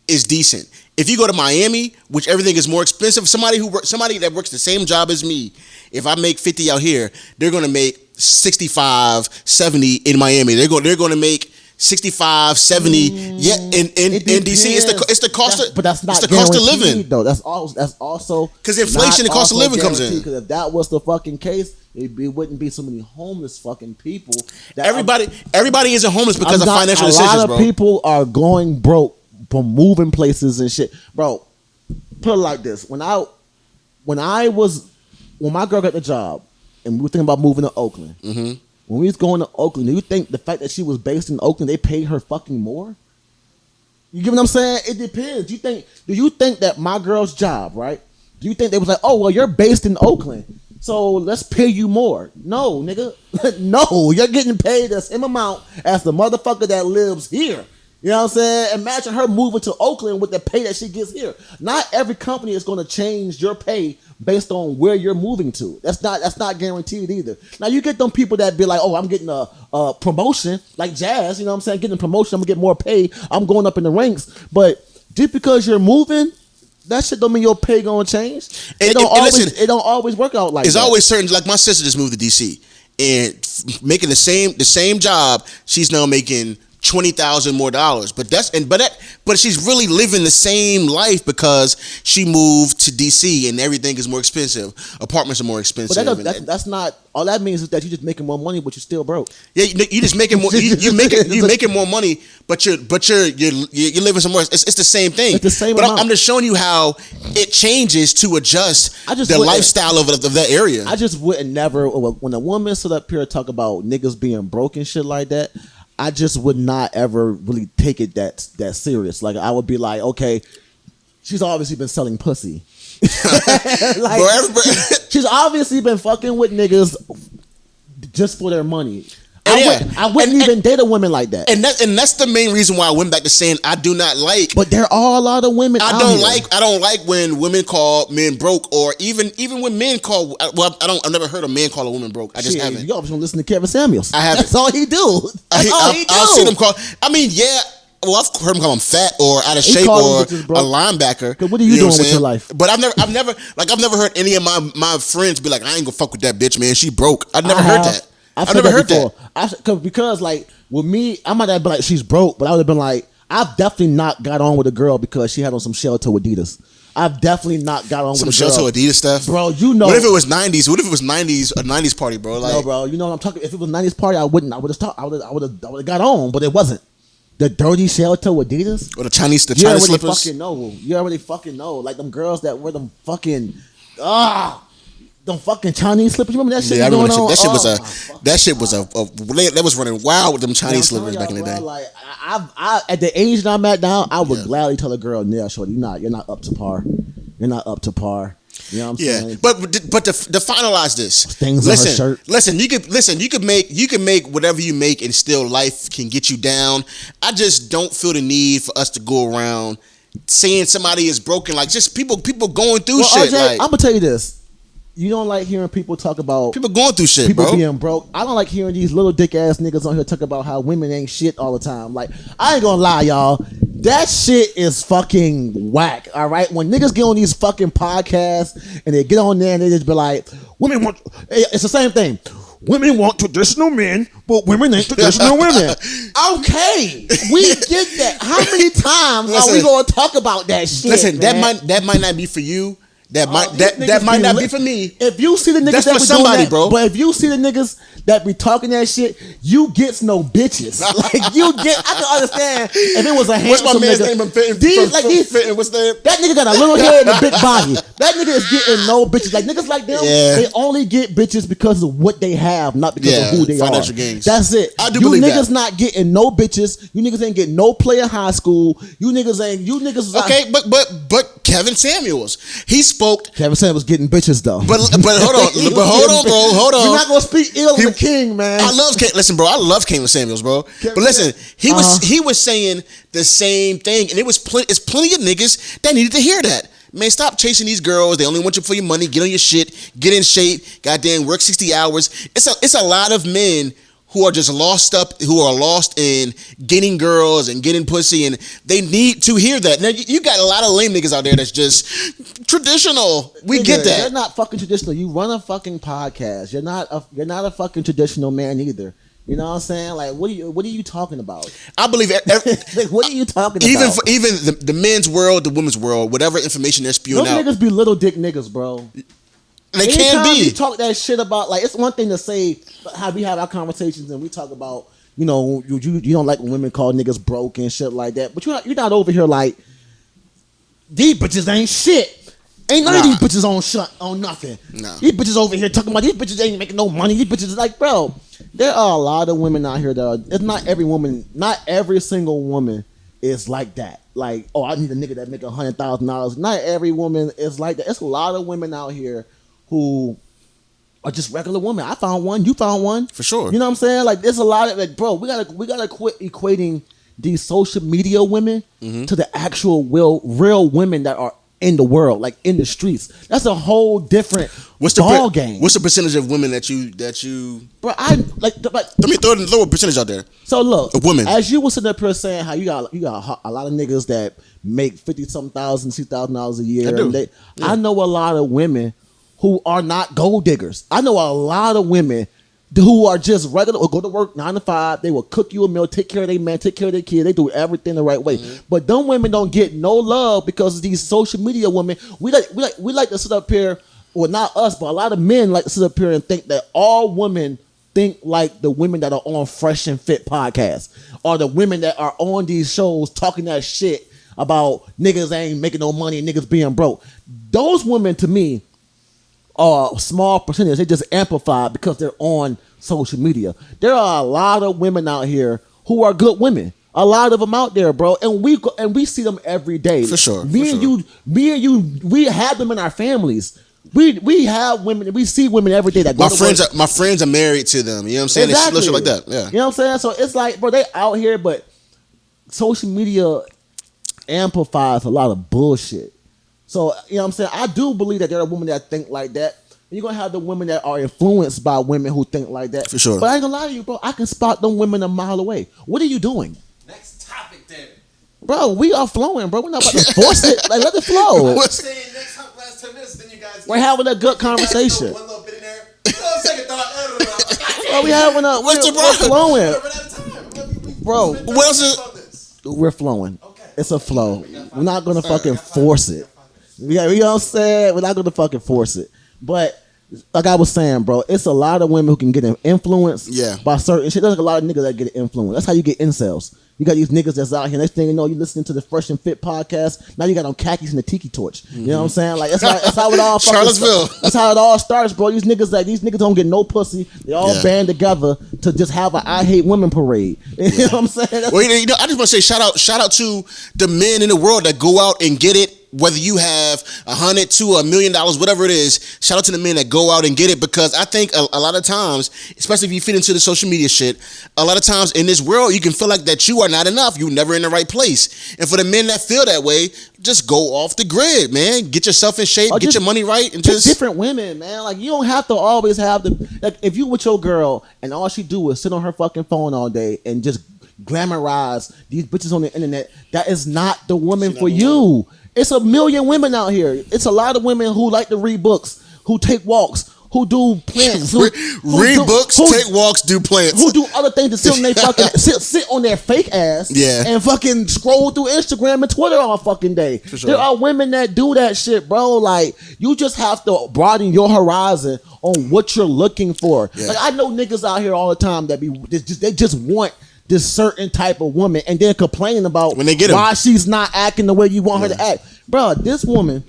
is decent. If you go to Miami, which everything is more expensive, somebody that works the same job as me, if I make 50 out here, they're gonna make 65, 70 in Miami. They're going to make 65, 70. Yeah, in DC, it's the cost. But that's not the cost of living though. That's also because inflation and cost of living comes in. Because if that was the fucking case, it wouldn't be so many homeless fucking people. Everybody isn't homeless because of financial decisions, bro. A lot of people are going broke from moving places and shit, bro. put it like this: when my girl got the job, and we were thinking about moving to Oakland. Mm-hmm. When we was going to Oakland, do you think the fact that she was based in Oakland, they paid her fucking more? You get what I'm saying? It depends. Do you think that my girl's job, right? Do you think they was like, oh, well, you're based in Oakland, so let's pay you more? No, nigga. No, you're getting paid the same amount as the motherfucker that lives here. You know what I'm saying? Imagine her moving to Oakland with the pay that she gets here. Not every company is going to change your pay based on where you're moving to. That's not guaranteed either. Now, you get them people that be like, oh, I'm getting a promotion, like Jazz, you know what I'm saying? Getting a promotion, I'm going to get more pay. I'm going up in the ranks. But just because you're moving, that shit don't mean your pay going to change. It don't always work out like that. It's always certain, like my sister just moved to DC and making the same job, she's now making $20,000 more, but she's really living the same life because she moved to DC and everything is more expensive. Apartments are more expensive. But that's not all. That means is that you're just making more money, but you're still broke. Yeah, you just making more. You making more money, but you're living somewhere. It's the same thing. It's the same. But amount. I'm just showing you how it changes to adjust the lifestyle of that area. I just wouldn't never when a woman sit up here and talk about niggas being broke and shit like that. I just would not ever really take it that serious. Like, I would be like, okay, she's obviously been selling pussy. Like, she's obviously been fucking with niggas just for their money. I wouldn't even date a woman like that. And that's the main reason why I went back to saying I do not like. But there are a lot of women. I don't like when women call men broke, or even when men call. Well, I've never heard a man call a woman broke. I just haven't. You always gonna listen to Kevin Samuels. I haven't. That's all he do. I'll see them call. I mean, yeah. Well, I've heard him call him fat or out of shape or a linebacker. What are you doing with your life? But I've never heard any of my friends be like, I ain't gonna fuck with that bitch, man. She broke. I've never heard that. I've never heard that. Because like with me, I might have been like she's broke, but I would have been like, I've definitely not got on with a girl because she had on some shell-toe Adidas. I've definitely not got on with a girl. Some shell-toe Adidas stuff, bro. You know, what if it was '90s? What if it was a '90s party, bro? Like, no, bro. You know what I'm talking. If it was '90s party, I would have got on, but it wasn't. The dirty shell-toe Adidas or the Chinese slippers. You already fucking know. Like them girls that wear them fucking them fucking Chinese slippers. You remember that shit? Yeah, I remember that shit. That was running wild with them Chinese slippers back in the day. Like I at the age that I'm at now, I would gladly tell a girl, "Yeah, shorty, you're not up to par. You're not up to par." You know what I'm saying? But to finalize this, things on her shirt. Listen, you could make whatever you make and still life can get you down. I just don't feel the need for us to go around saying somebody is broken. Like, just people going through shit. RJ, like, I'm gonna tell you this. You don't like hearing people talk about people going through shit, people bro. being broke. I don't like hearing these little dick ass niggas on here talk about how women ain't shit all the time. Like, I ain't gonna lie, y'all. That shit is fucking whack. All right, when niggas get on these fucking podcasts and they get on there and they just be like, "Women want." It's the same thing. Women want traditional men, but women ain't traditional women. Okay, we get that. How many times are we gonna talk about that shit? Listen, man? that might not be for you. That might not be for me. If you see the niggas that's that for be somebody, doing that, bro. But if you see the niggas that be talking that shit, you gets no bitches. Like, you get. I can understand if it was a handsome What's my man's nigga. name? Fitting. What's the that nigga got a little head and a big body. That nigga is getting no bitches. Like, niggas like them, they only get bitches because of what they have, not because of who they financial are. Gains. That's it. I do you believe niggas that. not getting no bitches. You niggas ain't getting no play in high school. You niggas ain't. You niggas. Okay, but Kevin Samuels, he spoke. Kevin Samuels getting bitches though. But hold on, bro. Hold on. You're not gonna speak ill of the king, man. I love listen, bro. I love Kevin Samuels, bro. But listen, he was saying the same thing, and it's plenty of niggas that needed to hear that. Man, stop chasing these girls. They only want you for your money. Get on your shit. Get in shape. Goddamn, work 60 hours. It's a lot of men who are just who are lost in getting girls and getting pussy, and they need to hear that. Now, you got a lot of lame niggas out there that's just traditional. We get that. You're not fucking traditional. You run a fucking podcast. You're not a fucking traditional man either. You know what I'm saying? Like, what are you talking about? I believe like, what are you talking even about? Even the men's world, the women's world, whatever information they're spewing those out. Niggas be little dick niggas, bro. They can be. You talk that shit about, like, it's one thing to say how we have our conversations and we talk about, you know, you don't like when women call niggas broke and shit like that, but you're not over here like these bitches ain't shit. Ain't none of these bitches on nothing. Nah. These bitches over here talking about these bitches ain't making no money. These bitches like, bro, there are a lot of women out here that are, it's not every woman, not every single woman is like that. Like, oh, I need a nigga that make $100,000. Not every woman is like that. It's a lot of women out here who are just regular women. I found one. You found one. For sure. You know what I'm saying? Like, there's a lot of, like, bro, we gotta quit equating these social media women to the actual real women that are in the world, like in the streets. That's a whole different ball game. What's the percentage of women that you? Bro, I like. Let me throw a percentage out there. So look, of women. As you were sitting up here saying how you got a lot of niggas that make $50,000, $60,000 a year. I do. And I know a lot of women who are not gold diggers. I know a lot of women who are just regular, or go to work 9 to 5. They will cook you a meal, take care of their man, take care of their kid. They do everything the right way. But them women don't get no love because of these social media women. We like to sit up here, well, not us, but a lot of men like to sit up here and think that all women think like the women that are on Fresh and Fit podcasts, or the women that are on these shows talking that shit about niggas ain't making no money and niggas being broke. Those women, to me, are a small percentage. They just amplify because they're on social media. There are a lot of women out here who are good women. A lot of them out there, bro, and we see them every day. For sure. Me and you, we have them in our families. We have women. We see women every day that go to work. My friends are married to them. You know what I'm saying? Exactly. It's shit like that. Yeah. You know what I'm saying? So it's like, bro, they out here, but social media amplifies a lot of bullshit. So, you know what I'm saying? I do believe that there are women that think like that. And you're going to have the women that are influenced by women who think like that. For sure. But I ain't going to lie to you, bro. I can spot them women a mile away. What are you doing? Next topic then. Bro, we are flowing, bro. We're not about to force it. Like, let it flow. Saying last 10 minutes, then you guys. We're having a good conversation. One little bit in there. Second thought. Bro, we're flowing. Bro, What else is? we're flowing. It's a flow. We're not going to fucking force it. Yeah, you know what I'm saying? We're not going to fucking force it. But like I was saying, bro, it's a lot of women who can get influenced by certain shit. There's like a lot of niggas that get influenced. That's how you get incels. You got these niggas that's out here. Next thing you know, you listening to the Fresh and Fit podcast. Now you got on khakis and the tiki torch. You know what I'm saying? Like that's how it all fucking Charlottesville. That's how it all starts, bro. These niggas don't get no pussy. They all band together to just have an I hate women parade. You know what I'm saying? Well, you know, I just want to say shout out to the men in the world that go out and get it. Whether you have $100 to $1 million, whatever it is, shout out to the men that go out and get it, because I think a lot of times, especially if you fit into the social media shit, a lot of times in this world, you can feel like that you are not enough. You're never in the right place. And for the men that feel that way, just go off the grid, man. Get yourself in shape, get your money right, and just different women, man. Like, you don't have to always have like, if you with your girl and all she do is sit on her fucking phone all day and just glamorize these bitches on the internet, that is not the woman for you. It's a million women out here. It's a lot of women who like to read books, who take walks, who do plants, read books, take walks, do plants, who do other things to sit on their fucking sit on their fake ass, and fucking scroll through Instagram and Twitter all fucking day. For sure. There are women that do that shit, bro. Like, you just have to broaden your horizon on what you're looking for. Yeah. Like, I know niggas out here all the time that they just want this certain type of woman and then complaining about when they get why she's not acting the way you want her to act. Bro, this woman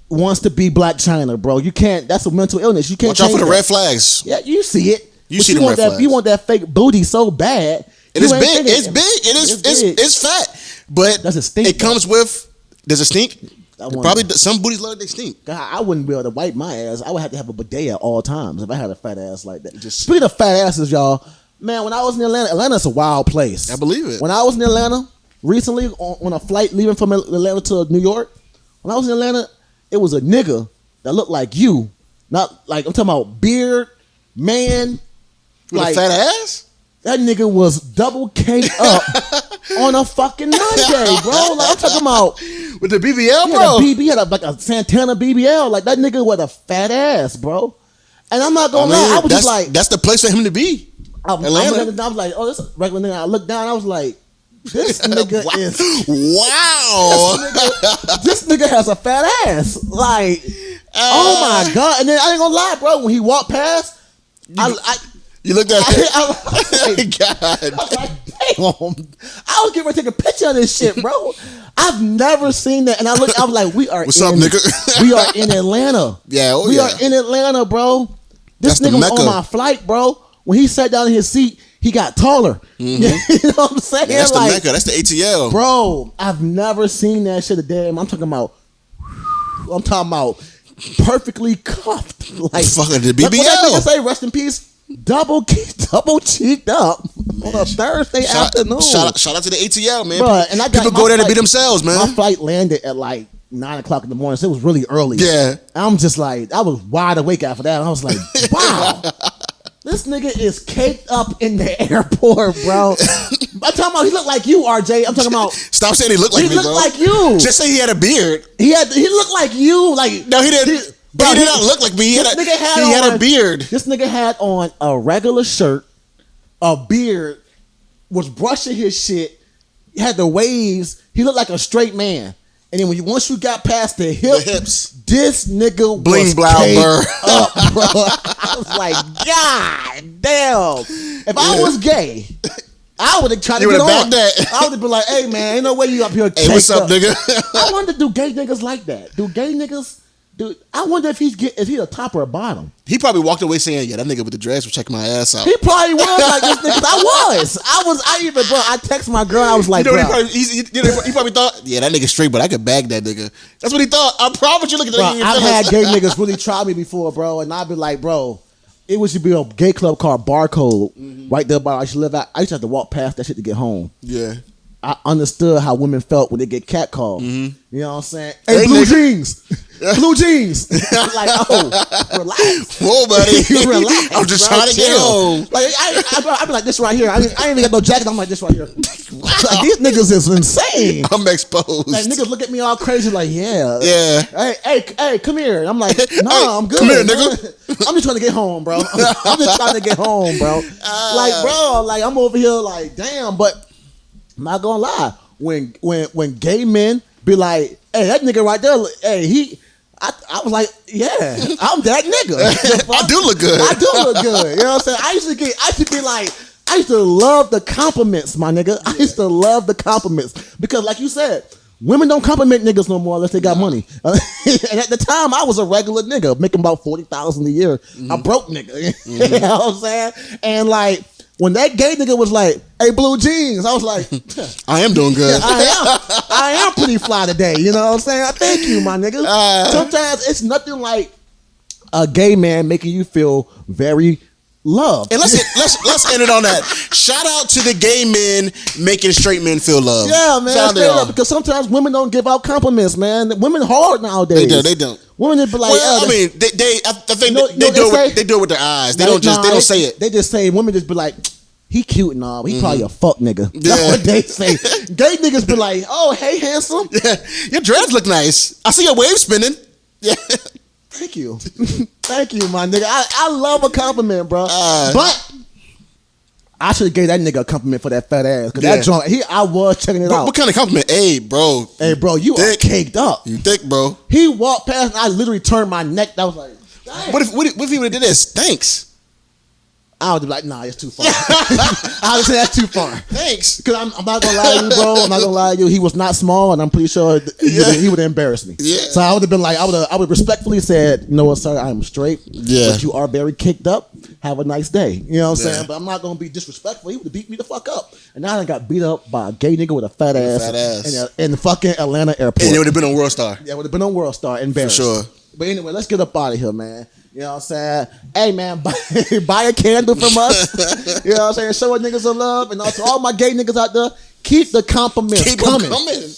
wants to be Black China, bro. You can't. That's a mental illness. You can't. Watch out for the red flags. Yeah, you see it. You see the red flags. You want that fake booty so bad. And it's big. It's big. It's fat. But does it stink? It comes with. Does it stink? Probably some booties love it, they stink. God, I wouldn't be able to wipe my ass. I would have to have a bidet at all times if I had a fat ass like that. Speaking of fat asses, y'all. Man, when I was in Atlanta's a wild place. I believe it. When I was in Atlanta recently on a flight leaving from Atlanta to New York, when I was in Atlanta, it was a nigga that looked like you. Not like, I'm talking about beard, man. With a fat ass? That nigga was double K'd up on a fucking Monday, bro. Like, I'm talking about. With the BBL, bro? He had like a Santana BBL. Like, that nigga with a fat ass, bro. And I'm not gonna lie, I was just like. That's the place for him to be. Atlanta. I was like, oh, this is a regular nigga. I looked down, I was like, this nigga is. Wow. This nigga has a fat ass. Like, oh my God. And then I ain't gonna lie, bro, when he walked past, you looked at it. I was like, God. I was like, I was getting ready to take a picture of this shit, bro. I've never seen that. And I was like, What's up, nigga? We are in Atlanta. Yeah, we are in Atlanta, bro. This That's nigga the was on Mecca. my flight, bro. When he sat down in his seat, he got taller. Mm-hmm. You know what I'm saying? That's like, the Mecca. That's the ATL. bro, I've never seen that shit a day. I'm talking about perfectly cuffed. Like Fucking the what that BBL. nigga say, rest in peace. Double cheeked up on a Thursday afternoon. Shout out to the ATL, man. Bruh, and I got People my go there to flight- be themselves, man. My flight landed at like 9 o'clock in the morning, so it was really early. Yeah. I'm just like, I was wide awake after that. I was like, wow, this nigga is caked up in the airport, bro. I'm talking about he looked like you, RJ. I'm talking about Stop saying he looked like he me, looked bro. like you. Just say he had a beard. He looked like you. Like No, he didn't. Bro, he did not look like me. He had nigga a beard. This nigga had on a regular shirt, a beard, was brushing his shit, he had the waves. He looked like a straight man. And then once you got past the hips, this nigga Bling, was blow, caked burr. up, bro. I was like, God damn. If I was gay, I would have tried to You get would've on. backed that. I would have been like, hey man, ain't no way you up here. Hey, what's caked up, nigga? I wonder, do gay niggas like that? Do gay niggas? Dude, I wonder if is he a top or a bottom? He probably walked away saying, "Yeah, that nigga with the dress was checking my ass out." He probably was like this nigga. I text my girl. I was like, You know what bro, he probably thought, "Yeah, that nigga straight, but I could bag that nigga." That's what he thought. I promise you. Look at bro, that. I've had gay niggas really try me before, bro, and I've been like, bro, it used to be a gay club called Barcode right there by I used to live out. I used to have to walk past that shit to get home. Yeah. I understood how women felt when they get catcalled. You know what I'm saying? Hey, Hey, blue nigga. jeans. Blue jeans. Like, oh, relax. Whoa, buddy. Relax. I'm just bro, trying to get chill. home. Like, I be like this right here. I ain't even got no jacket. I'm like this right here. Like, these niggas is insane. I'm exposed. Like, niggas look at me all crazy like, yeah. Yeah. Hey, come here. And I'm like, no, Hey, I'm good. come here, nigga. I'm just trying to get home, bro. I'm just trying to get home, bro. Like, bro, like, I'm over here like, damn, but I'm not gonna lie. When gay men be like, hey, that nigga right there, hey, I was like, yeah, I'm that nigga. I do look good. I do look good. You know what I'm saying? I used to love the compliments, my nigga. I used to love the compliments because, like you said, women don't compliment niggas no more unless they got money. And at the time, I was a regular nigga making about $40,000 a year. A broke nigga. You know what I'm saying? And like when that gay nigga was like, "Hey, blue jeans," I was like, I am doing good. I am pretty fly today. You know what I'm saying? Thank you, my nigga. Sometimes it's nothing like a gay man making you feel very loved. And let's end it on that. Shout out to the gay men making straight men feel loved. Yeah, man. Shout out to Straight y'all. up, because sometimes women don't give out compliments, man. Women hard nowadays. They don't. Women just be like, Well, I mean, I think know they do it with their eyes. They don't say it. They just say, women just be like, he cute and all. He probably a fuck nigga. Yeah. That's what they say. Gay niggas be like, oh, hey, handsome. Yeah, your dreads look nice. I see your wave spinning. Yeah. Thank you. Thank you, my nigga. I love a compliment, bro. But I should have gave that nigga a compliment for that fat ass. Cause that joint, I was checking it out. What kind of compliment? Hey, bro. Hey, bro, you thick. are caked up. You thick, bro. He walked past and I literally turned my neck. I was like, damn. What if he would have did this? Thanks. I would be like, nah, it's too far. I would say that's too far. Thanks. Because I'm not going to lie to you, bro. I'm not going to lie to you. He was not small, and I'm pretty sure he would embarrass me. Yeah. So I would have been like, I would respectfully said, you know what, sir, I'm straight. Yeah. But you are very kicked up. Have a nice day. You know what I'm saying? But I'm not going to be disrespectful. He would have beat me the fuck up. And now I got beat up by a gay nigga with a fat ass. In the fucking Atlanta airport. And it would have been on World Star. Yeah, it would have been on World Star. Embarrassed. For sure. But anyway, let's get up out of here, man. You know what I'm saying? Hey, man, buy a candle from us. You know what I'm saying? Show our niggas some love. And also, all my gay niggas out there, keep the compliments coming.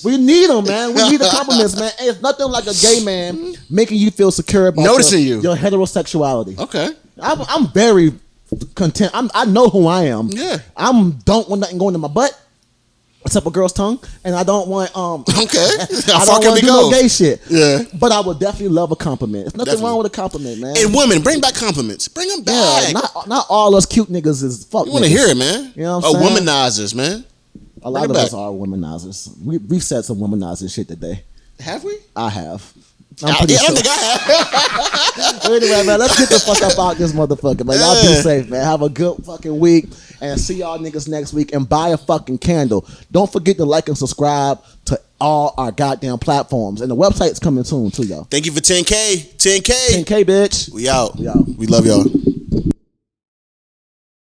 We need them, man. We need the compliments, man. Hey, it's nothing like a gay man making you feel secure about Noticing your heterosexuality. Okay. I'm very content. I know who I am. Yeah. Don't want nothing going in my butt. Except a girl's tongue, and I don't want Okay. I don't want to do no gay shit. Yeah. But I would definitely love a compliment. There's nothing wrong with a compliment, man. And women, bring back compliments. Bring them back. Yeah, not all us cute niggas is fuck. You want to hear it, man. You know what I'm saying? Womanizers, man. A lot of us are womanizers. We've said some womanizing shit today. Have we? I have. I'm pretty I don't sure. think I have. Anyway, man, let's get the fuck up out this motherfucker, man. Y'all be safe, man. Have a good fucking week, and see y'all niggas next week. And buy a fucking candle. Don't forget to like and subscribe to all our goddamn platforms. And the website's coming soon too, y'all. Thank you for 10K. 10K. 10K, bitch. We out. We out. We love y'all.